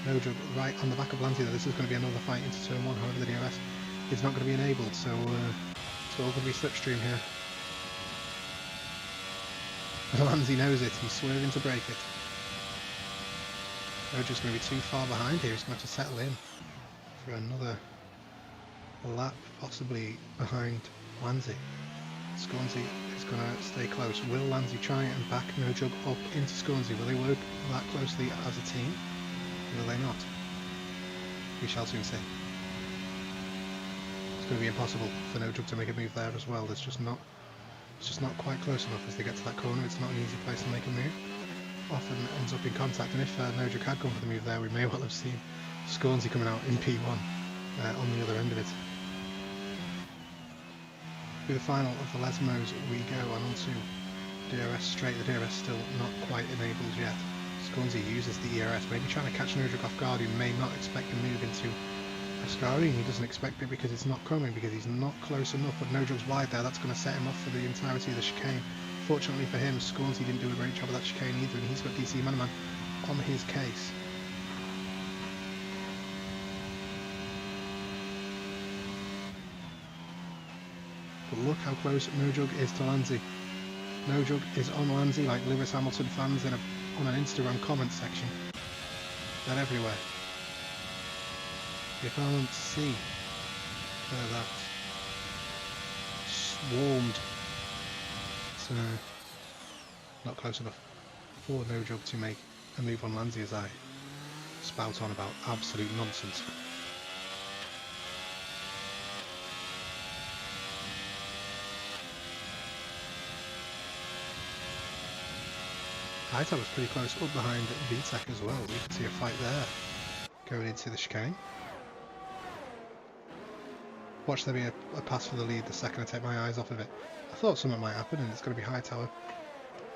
No Drug right on the back of Lansley. This is going to be another fight into turn 1. However, the DRS is not going to be enabled, so it's all going to be slipstream here. Lansley knows it, he's swerving to break it. No Drug's going to be too far behind here. He's going to have to settle in for another lap, possibly behind Lansley. Scornsy is going to stay close. Will Lansley try and back No Drug up into Scornsy? Will they work that closely as a team? Will they not? We shall soon see. It's going to be impossible for No Drug to make a move there as well. It's just not quite close enough as they get to that corner. It's not an easy place to make a move. Often ends up in contact, and if No Drug had gone for the move there, we may well have seen Scornsy coming out in P1 on the other end of it. Through the final of the Lesmos we go, and onto DRS straight. The DRS still not quite enabled yet. Scornsy uses the ERS, maybe trying to catch No Drug off guard, who may not expect a move into Ascari, and he doesn't expect it because it's not coming, because he's not close enough. But No Drug's wide there. That's going to set him up for the entirety of the chicane. Unfortunately for him, Scornsy didn't do a great job of that chicane either, and he's got DC Man on his case. But look how close No-Jug is to Lanzi. No-Jug is on Lanzi like Lewis Hamilton fans on an Instagram comment section. They're everywhere. You can't see where that swarmed. So, not close enough for No-Jug to make a move on Lanzi as I spout on about absolute nonsense. Hightower was pretty close up behind VTEC as well. You can see a fight there going into the chicane. Watch there be a pass for the lead the second I take my eyes off of it. I thought something might happen, and it's going to be Hightower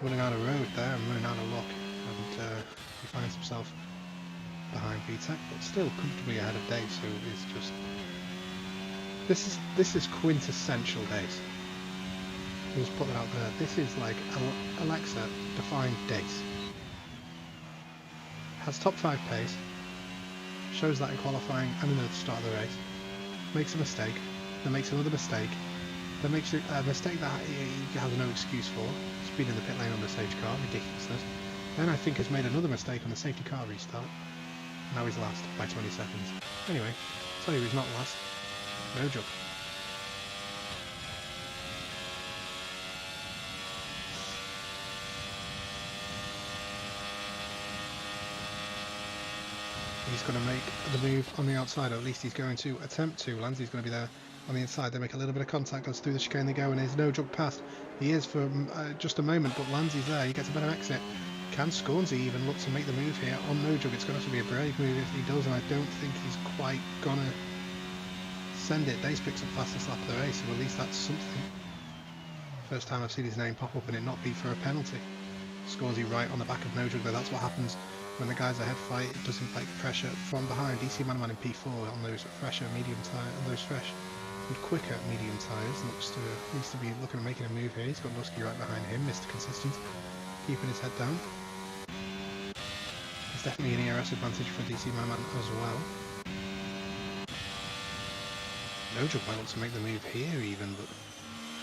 running out of road there and running out of luck, and he finds himself behind VTEC, but still comfortably ahead of Dace, who is just... This is quintessential Dace. We'll just put that out there. This is like Alexa defined Dace. Has top 5 pace, shows that in qualifying and at the start of the race, makes a mistake, then makes another mistake, then makes a mistake that he has no excuse for, speed in the pit lane on the safety car, ridiculousness. Then I think has made another mistake on the safety car restart. Now he's last by 20 seconds. Anyway, tell you he's not last. No-Jug. He's going to make the move on the outside, or at least he's going to attempt to. Lanzi's going to be there on the inside. They make a little bit of contact, goes through the chicane they go, and there's No-Jug past. He is for just a moment, but Lanzi's there. He gets a better exit. Can Scornsy even look to make the move here on No-Jug? It's going to have to be a brave move if he does, and I don't think he's quite going to send it. Dace picks up fastest lap of the race, so at least that's something. First time I've seen his name pop up and it not be for a penalty. Scornsy right on the back of No-Jug, though that's what happens when the guys ahead fight. It doesn't like pressure from behind. DC Man in P4 on those fresher medium tyres, on those fresh and quicker medium tyres. Needs to be looking at making a move here. He's got Lusky right behind him, Mr. Consistent, keeping his head down. There's definitely an ERS advantage for DC Man as well. No-Jug might want to make the move here even, but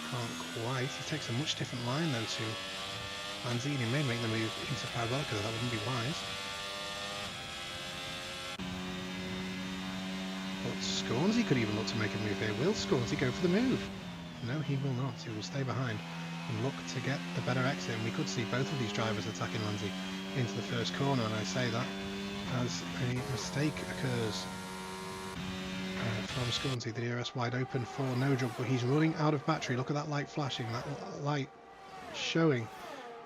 can't quite. He takes a much different line though to Lanzini. May make the move into Parabolica, that wouldn't be wise. But Scornsy could even look to make a move here. Will Scornsy go for the move? No, he will not. He will stay behind and look to get the better exit. And we could see both of these drivers attacking Lanzi into the first corner, and I say that as a mistake occurs from Scornsy. The DRS wide open for No-Jug, but he's running out of battery. Look at that light flashing, that light showing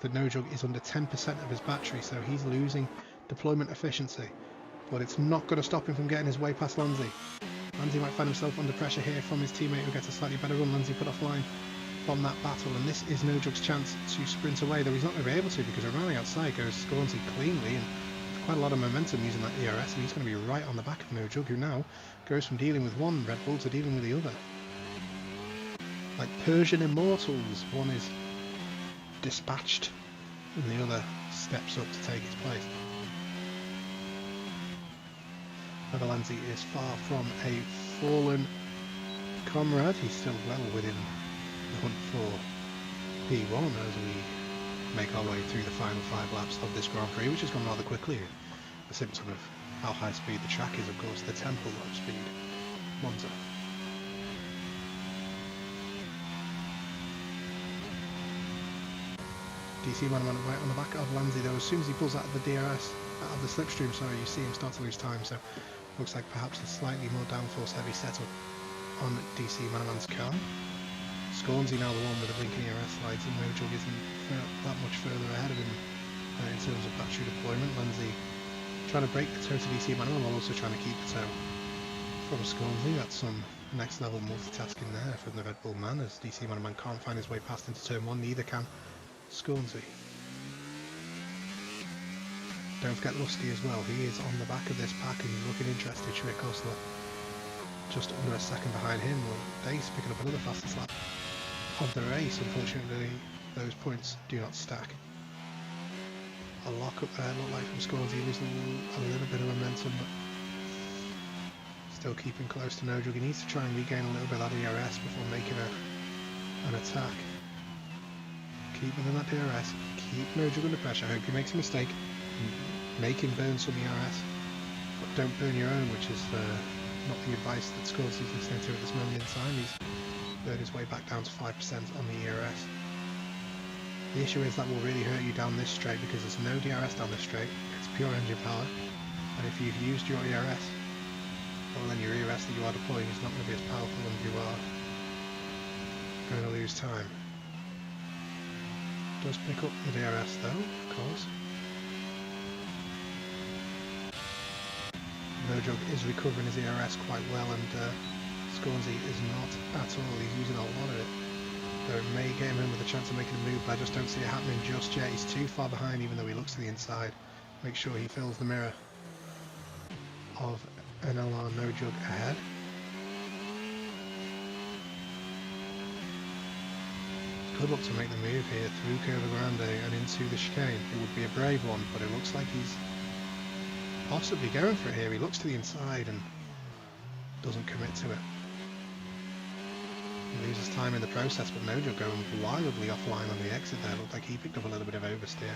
that No-Jug is under 10% of his battery, so he's losing deployment efficiency. But it's not going to stop him from getting his way past Lanzi. Lanzi might find himself under pressure here from his teammate who gets a slightly better run. Lanzi put offline from that battle, and this is No-Jug's chance to sprint away, though he's not going to be able to because around the outside goes Scornsy cleanly and with quite a lot of momentum using that ERS, and he's going to be right on the back of No-Jug, who now goes from dealing with one Red Bull to dealing with the other. Like Persian Immortals, one is dispatched and the other steps up to take its place. Lanzi is far from a fallen comrade. He's still well within the hunt for P1 as we make our way through the final 5 laps of this Grand Prix, which has gone rather quickly. A symptom of how high speed the track is, of course, the temple of speed, Monza. DC Man right on the back of Lanzi, though. As soon as he pulls out of the DRS, out of the slipstream, sorry, you see him start to lose time, so looks like perhaps a slightly more downforce heavy setup on DC Man's car. Scornsy now the one with the blinking ERS lights, and No-Jug isn't that much further ahead of him in terms of battery deployment. Lanzi trying to break the toe to DC Man while also trying to keep the toe from Scornsy. That's some next level multitasking there from the Red Bull man, as DC Man can't find his way past into turn 1, neither can Scornsy. Don't forget Lusky as well. He is on the back of this pack and he's looking interested. Coleslaw just under a second behind him. Well, Dace picking up another fastest lap of the race. Unfortunately, those points do not stack. A lock up there, looked like from Scornsy, losing a little bit of momentum, but still keeping close to No Jug. He needs to try and regain a little bit of that DRS before making an attack. Keep within that DRS, keep No Jug under pressure. I hope he makes a mistake. Make him burn some ERS, but don't burn your own, which is not the advice that Scornsy's listening to at this moment in time. He's burned his way back down to 5% on the ERS. The issue is that will really hurt you down this straight because there's no DRS down this straight. It's pure engine power, and if you've used your ERS, well then your ERS that you are deploying is not going to be as powerful, and you are going to lose time. Does pick up the DRS though, of course. No Jug is recovering his ERS quite well, and Scornsy is not at all. He's using a lot of it. Though it may get him in with a chance of making a move, but I just don't see it happening just yet. He's too far behind, even though he looks to the inside. Make sure he fills the mirror of NLR No Jug ahead. Good luck to make the move here through Curva Grande and into the chicane. It would be a brave one, but it looks like he's possibly going for it here. He looks to the inside and doesn't commit to it. He loses time in the process, but No Jug going wildly offline on the exit there. Looked like he picked up a little bit of oversteer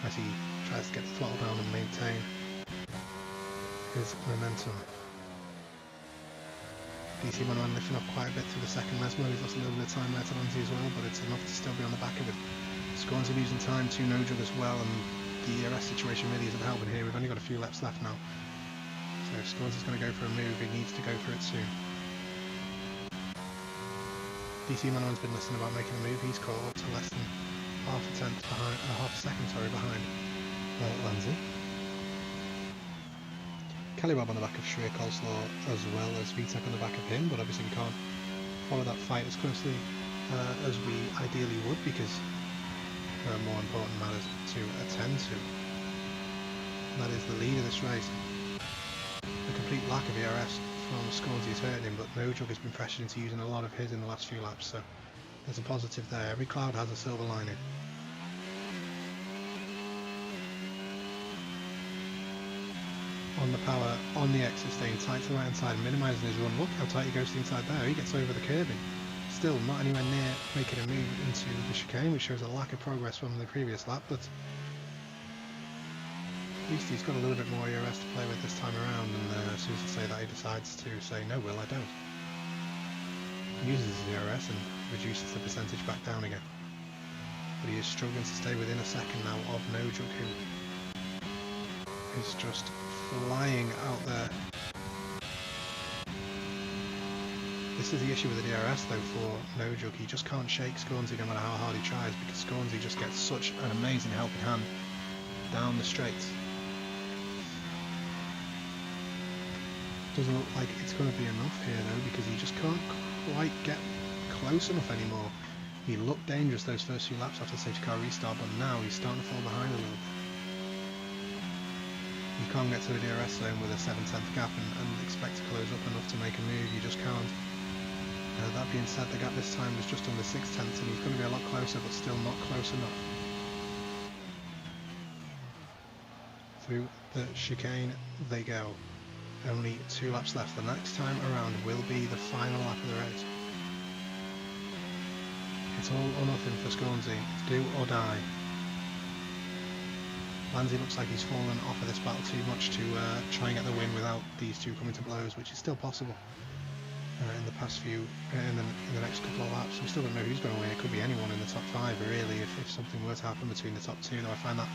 as he tries to get the throttle down and maintain his momentum. DC Monoman lifting off quite a bit through the second Lesmo. He's lost a little bit of time there to Lanzi as well, but it's enough to still be on the back of it. Scornsy losing time to No Jug as well, and the ERS situation really isn't helping here. We've only got a few laps left now. So if Scornsy's going to go for a move, he needs to go for it soon. DC Monoman's been listening about making a move. He's caught up to less than half a second behind Lanzi. Calibob on the back of Shreya Coleslaw as well as VTEC on the back of him, but obviously we can't follow that fight as closely as we ideally would, because there are more important matters to attend to. And that is the lead of this race. The complete lack of ERS from Scornsy is hurting him, but No Jug has been pressured into using a lot of his in the last few laps, so there's a positive there. Every cloud has a silver lining. On the power, on the exit, staying tight to the right hand side, minimising his run. Look how tight he goes to the inside there. He gets over the curbing. Still not anywhere near making a move into the chicane, which shows a lack of progress from the previous lap, but at least he's got a little bit more ERS to play with this time around, and as soon as I say that, he decides to say, no Will, I don't. He uses his ERS and reduces the percentage back down again. But he is struggling to stay within a second now of No Jug, who is just flying out there. This is the issue with the DRS though for No Jug. He just can't shake Scornsy no matter how hard he tries, because Scornsy just gets such an amazing helping hand down the straights. Doesn't look like it's going to be enough here though, because he just can't quite get close enough anymore. He looked dangerous those first few laps after the safety car restart, but now he's starting to fall behind a little bit. You can't get to a DRS zone with a 7/10 gap and expect to close up enough to make a move. You just can't. That being said, the gap this time was just under 6/10, and he's going to be a lot closer, but still not close enough. Through the chicane they go. Only 2 laps left. The next time around will be the final lap of the race. It's all or nothing for Scornsy. It's do or die. Lanzi looks like he's fallen off of this battle too much to try and get the win without these two coming to blows, which is still possible in the past few, in the next couple of laps. We still don't know who's going to win. It could be anyone in the top 5 really, if something were to happen between the top 2, though I find that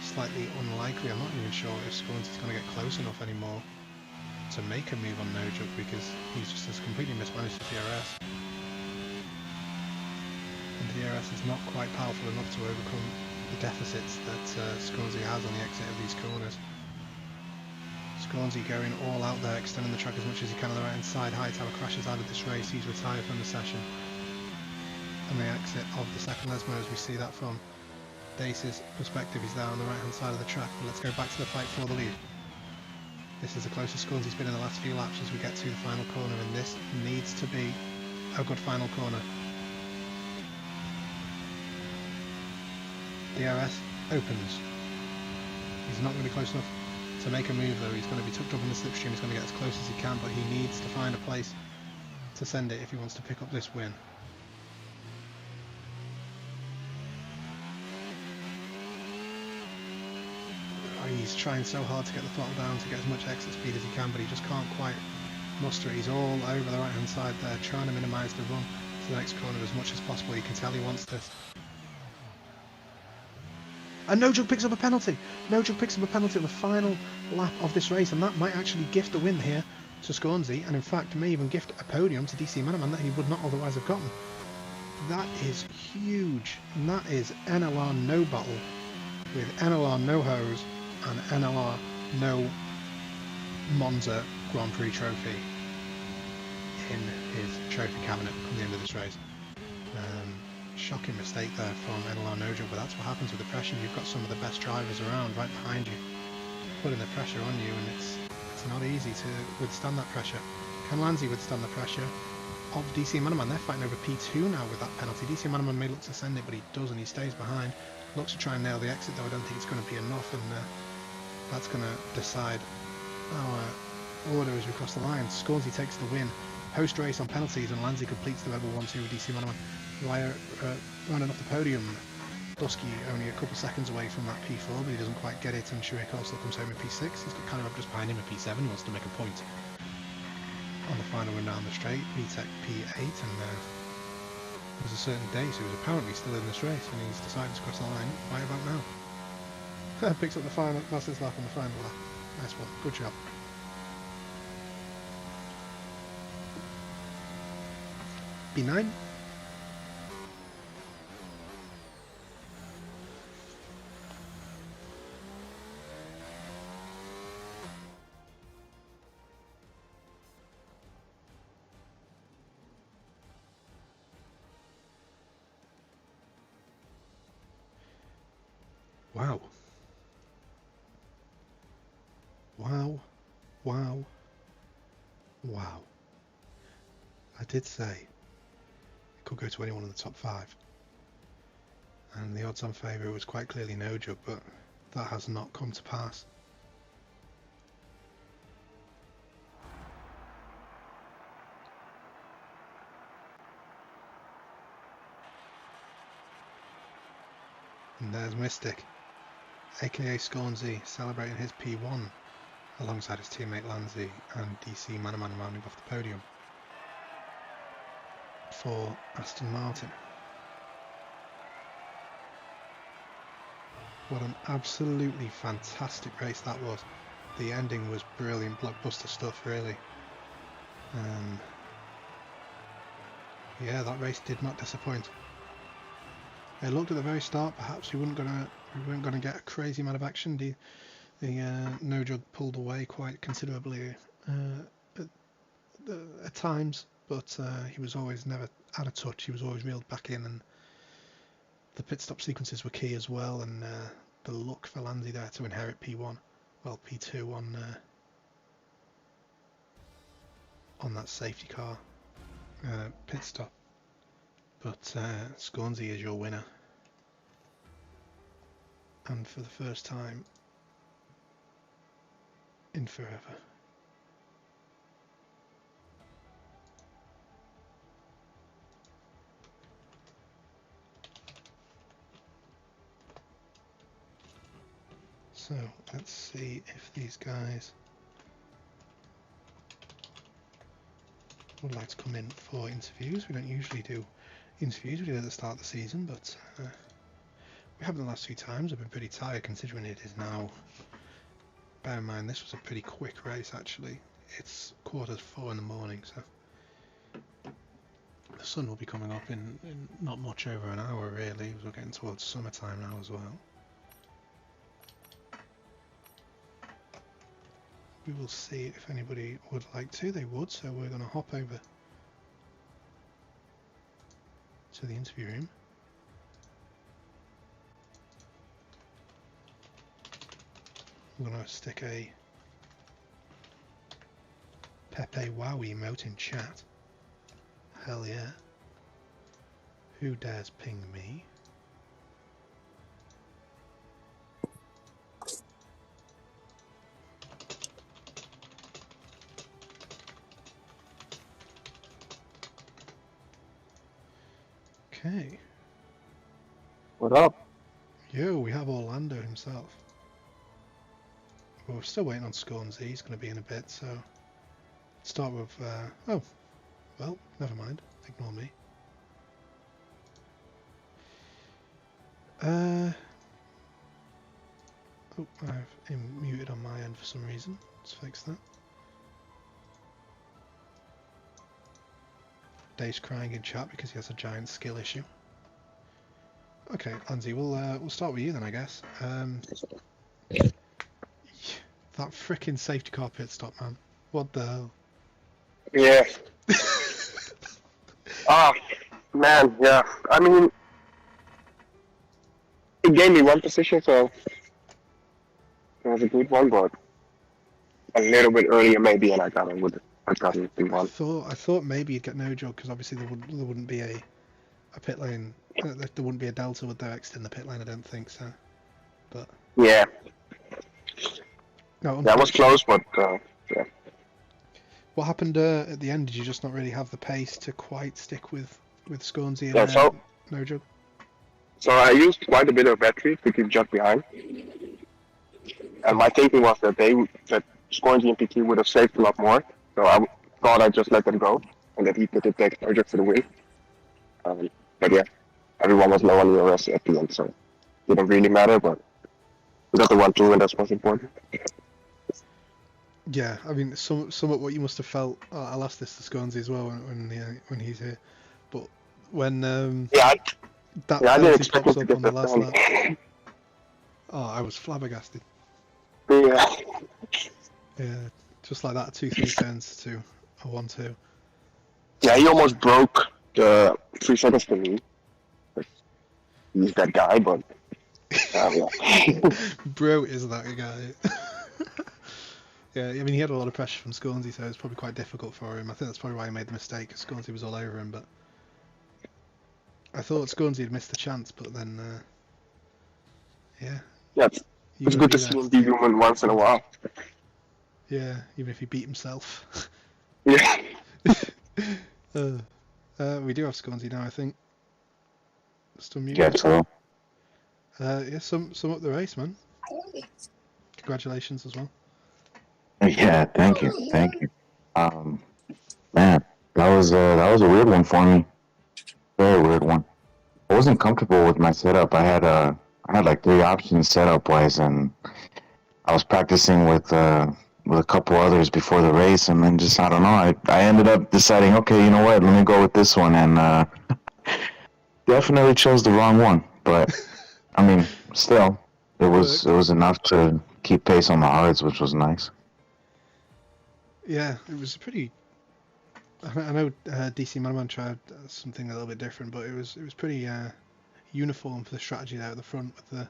slightly unlikely. I'm not even sure if Scornsy's going to get close enough anymore to make a move on No Jug, because he's just has completely mismanaged the DRS. And the DRS is not quite powerful enough to overcome the deficits that Scornsy has on the exit of these corners. Scornsy going all out there, extending the track as much as he can on the right hand side. Hightower crashes out of this race. He's retired from the session. And the exit of the second Lesmo, as we see that from Dace's perspective, he's there on the right hand side of the track. But let's go back to the fight for the lead. This is the closest Scornsy's been in the last few laps as we get to the final corner, and this needs to be a good final corner. DRS opens. He's not going to be close enough to make a move though. He's going to be tucked up in the slipstream. He's going to get as close as he can, but he needs to find a place to send it if he wants to pick up this win. He's trying so hard to get the throttle down to get as much exit speed as he can, but he just can't quite muster it. He's all over the right hand side there, trying to minimise the run to the next corner as much as possible. You can tell he wants this. And No Jug picks up a penalty. No Jug picks up a penalty on the final lap of this race, and that might actually gift a win here to Scornsey, and in fact may even gift a podium to DC Manaman that he would not otherwise have gotten. That is huge, and that is NLR no battle with NLR no hose and NLR no Monza Grand Prix trophy in his trophy cabinet at the end of this race. Shocking mistake there from NLR no Jug, but that's what happens with the pressure. You've got some of the best drivers around right behind you, putting the pressure on you, and it's not easy to withstand that pressure. Can Lanzi withstand the pressure of DC Manaman? They're fighting over P2 now with that penalty. DC Manaman may look to send it, but he doesn't. He stays behind. Looks to try and nail the exit, though I don't think it's going to be enough, and that's going to decide our order as we cross the line. Scornsey takes the win post-race on penalties, and Lanzi completes the Rebel 1-2 with DC Manaman. Wire running off the podium. Dusky only a couple seconds away from that P4, but he doesn't quite get it, and Shuey Coleslaw comes home in P6. He's got Canada just behind him in P7. He wants to make a point on the final run down the straight. P-Tech P8, and it was a certain day, so he was apparently still in this race, and he's decided to cross the line right about now. Picks up the final, fastest lap on the final lap. Nice one, good job. P9. Wow. Wow. Wow. Wow. I did say it could go to anyone in the top 5. And the odds on favour was quite clearly No Jug, but that has not come to pass. And there's Mystic, aka Scornsey, celebrating his P1 alongside his teammate Lanzi, and DC Manaman rounding off the podium for Aston Martin. What an absolutely fantastic race that was. The ending was brilliant, blockbuster stuff really. Yeah, that race did not disappoint. It looked at the very start perhaps we weren't gonna get a crazy amount of action. The No Jug pulled away quite considerably at times, but he was always never out of touch. He was always reeled back in, and the pit stop sequences were key as well. And the look for Lanzi there to inherit P1, well P2 on that safety car pit stop. But Scornsey is your winner, and for the first time in forever. So let's see if these guys would like to come in for interviews. We don't usually do interviews, we did at the start of the season, but we haven't the last few times. I've been pretty tired considering it is now, bear in mind this was a pretty quick race actually. It's 4:45 in the morning, so the sun will be coming up in not much over an hour really. We're getting towards summertime now as well. We will see if anybody would like to. They would, so we're going to hop over to the interview room. We're going to stick a Pepe Wow emote in chat. Hell yeah. Who dares ping me? Okay. What up? Yo, we have Orlando himself. Well, we're still waiting on Scornsy. He's going to be in a bit, so... Start with... oh, well, never mind. Ignore me. Oh, I've muted on my end for some reason. Let's fix that. Dave's crying in chat because he has a giant skill issue. Okay, Anzi, we'll start with you then, I guess. That frickin' safety car pit stop, man. What the hell? Yeah. Oh, man, yeah. I mean, it gave me one position, so it was a good one, but a little bit earlier maybe, and I got it in I one. thought maybe you'd get no job because obviously there wouldn't be a pit lane. There wouldn't be a delta with their extend the pit lane. I don't think so. But Yeah. no, That was close, but yeah. What happened at the end? Did you just not really have the pace to quite stick with Scornsy and Yeah, so no job? So I used quite a bit of battery to keep Judd behind. And my thinking was that that Scornsy and PT would have saved a lot more. So I thought I'd just let them go and that he could take Judd for the win. But yeah, everyone was low on the ERS at the end, so it didn't really matter, but we got the 1-2 and that's what's important. Yeah, I mean, somewhat what you must have felt. I'll ask this to Scornsy as well when he's here. But when I didn't expect pops him to up get on the that last down. lap, oh, I was flabbergasted. Yeah. Yeah, just like that, 2-3 turns to a 1-2. Yeah, he almost broke the 3 seconds for me. He's that guy, but yeah. Bro is that guy. Yeah, I mean, he had a lot of pressure from Scornsy, so it was probably quite difficult for him. I think that's probably why he made the mistake, because Scornsy was all over him, but I thought Scornsy had missed the chance, but then, yeah. Yeah, it's good to see him be human once in a while. Yeah, even if he beat himself. Yeah. We do have Scornsy now, I think. Still muted. Yeah, so Yeah, sum up the race, man. Congratulations as well. yeah, thank you. Man, that was a weird one for me. Very weird one. I wasn't comfortable with my setup. I had like 3 options setup wise, and I was practicing with a couple others before the race, and then just I don't know. I ended up deciding, okay, you know what? Let me go with this one, and definitely chose the wrong one. But I mean, still, it was enough to keep pace on the hards, which was nice. Yeah, it was pretty. I know DC Manaman tried something a little bit different, but it was pretty uniform for the strategy there at the front with the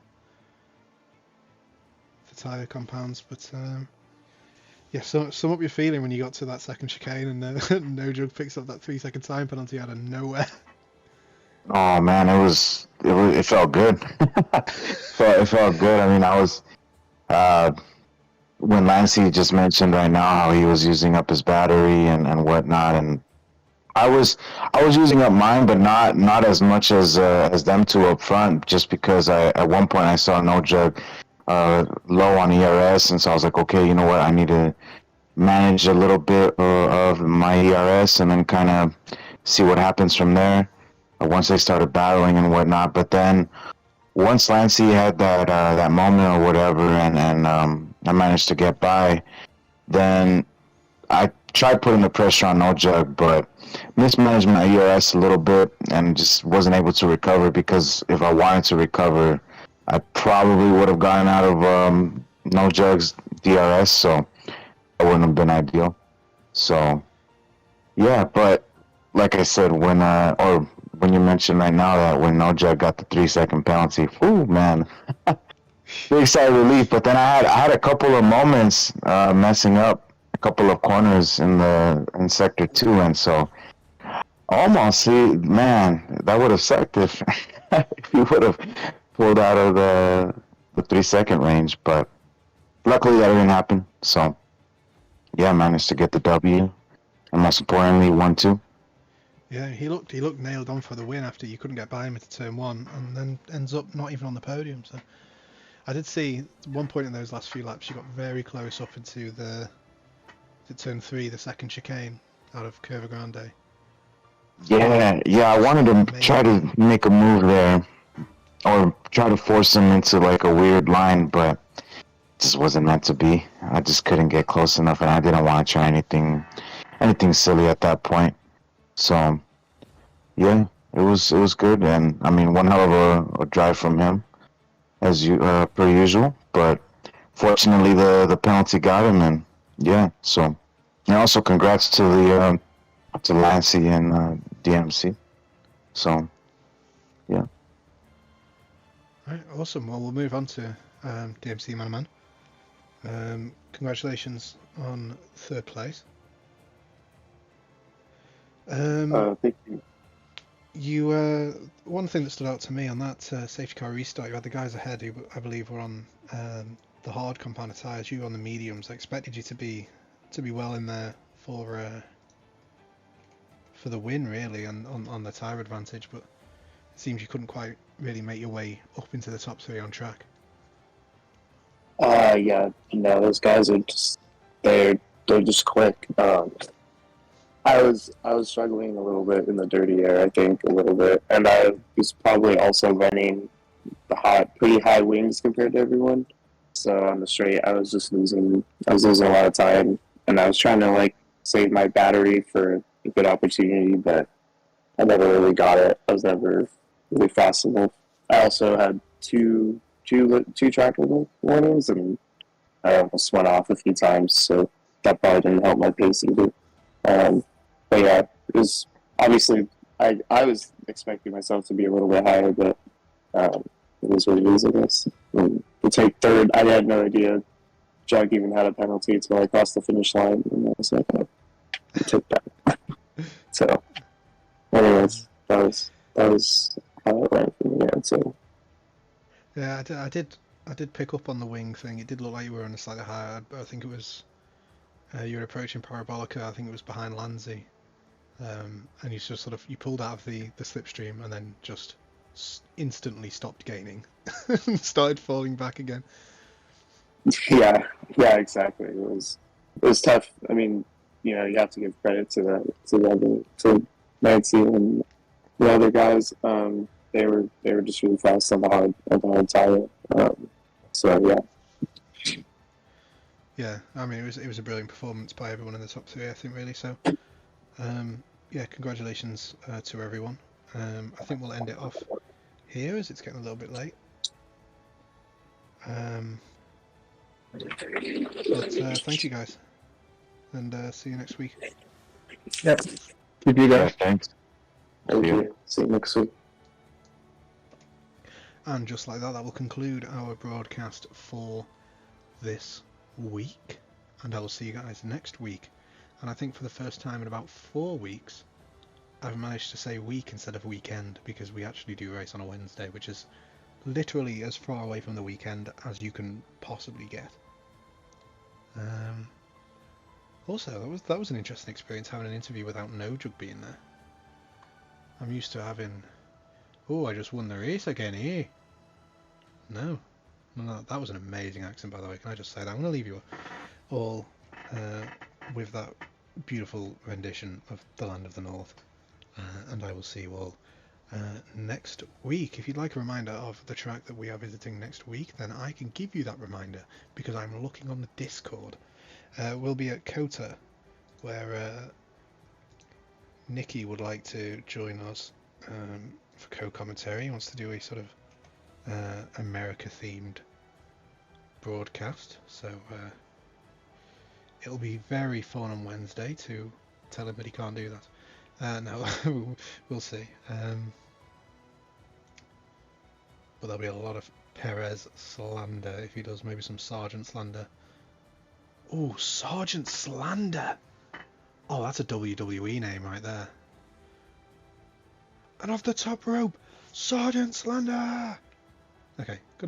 tyre compounds. But yeah, sum up your feeling when you got to that second chicane and No Jug picks up that 3-second time penalty out of nowhere. Oh man, it felt good. It felt good. I mean, I was when Lancey just mentioned right now how he was using up his battery and whatnot, and I was using up mine, but not as much as them two up front, just because at one point I saw No Jug low on ERS, and so I was like, okay, you know what, I need to manage a little bit of my ERS and then kind of see what happens from there once they started battling and whatnot. But then once Lancey had that moment or whatever, and I managed to get by, then I tried putting the pressure on No Jug, but mismanaged my ERS a little bit and just wasn't able to recover, because if I wanted to recover, I probably would have gotten out of No Jug's DRS, so that wouldn't have been ideal. So yeah, but like I said, when you mentioned right now that when No Jug got the 3-second penalty, ooh man, big sigh of relief. But then I had a couple of moments messing up a couple of corners in sector 2, and so almost, man, that would have sucked if if you would have pulled out of the 3-second range. But luckily that didn't happen. So yeah, I managed to get the W, and most importantly, 1-2. Yeah, he looked nailed on for the win after you couldn't get by him into turn one, and then ends up not even on the podium. So I did see at one point in those last few laps you got very close up into to turn three, the second chicane out of Curva Grande. Yeah, I wanted to try to make a move there, or try to force him into like a weird line, but it just wasn't meant to be. I just couldn't get close enough, and I didn't want to try anything silly at that point. So yeah, it was good, and I mean, one hell of a drive from him, as you per usual. But fortunately, the penalty got him, and yeah. So, and also congrats to the to Lancey and DMC. So yeah. Right, awesome. Well, we'll move on to DMC Man. Congratulations on third place. Thank you. You one thing that stood out to me on that safety car restart, you had the guys ahead who I believe were on the hard compound tyres. You were on the mediums. I expected you to be well in there for the win, really, and on the tyre advantage, but it seems you couldn't quite really make your way up into the top three on track. Yeah, those guys are just they're just quick. I was struggling a little bit in the dirty air, I think a little bit, and I was probably also running pretty high wings compared to everyone. So on the straight, I was losing a lot of time, and I was trying to like save my battery for a good opportunity, but I never really got it. I was never really fast enough. I also had two tracker warnings, and I almost went off a few times, so that probably didn't help my pace either. But yeah, it was obviously I was expecting myself to be a little bit higher, but it is what it is, I guess. To take third, I had no idea Jug even had a penalty until I crossed the finish line, and I was like, oh, I took that. So, anyways, that was how it went from the end. So. Yeah, I did pick up on the wing thing. It did look like you were on a slightly higher, but I think it was you were approaching Parabolica. I think it was behind Lanzi, and you just you pulled out of the slipstream and then just instantly stopped gaining and started falling back again. Yeah, exactly. It was tough. I mean, you have to give credit to Nancy and the other guys. They were just really fast on the hard tire. So yeah. Yeah, I mean it was a brilliant performance by everyone in the top three, I think, really. So yeah, congratulations to everyone. I think we'll end it off here as it's getting a little bit late. But thank you guys, and see you next week. Yep. Keep you guys. Thanks. Thank you. See you next week. And just like that, that will conclude our broadcast for this week, and I will see you guys next week. And I think for the first time in about 4 weeks I've managed to say week instead of weekend, because we actually do race on a Wednesday, which is literally as far away from the weekend as you can possibly get. Also, that was an interesting experience, having an interview without No Jug being there. I'm used to having, oh, I just won the race again, eh? No, that was an amazing accent, by the way. Can I just say that? I'm going to leave you all with that beautiful rendition of The Land of the North, and I will see you all next week. If you'd like a reminder of the track that we are visiting next week, then I can give you that reminder because I'm looking on the Discord. We'll be at Kota, where Nikki would like to join us for co-commentary. He wants to do a sort of America-themed broadcast, so it'll be very fun on Wednesday to tell him that he can't do that. No, we'll see. But there'll be a lot of Perez slander if he does, maybe some Sergeant slander. Oh, Sergeant Slander! Oh, that's a WWE name right there. And off the top rope, Sergeant Slander! Okay, good night.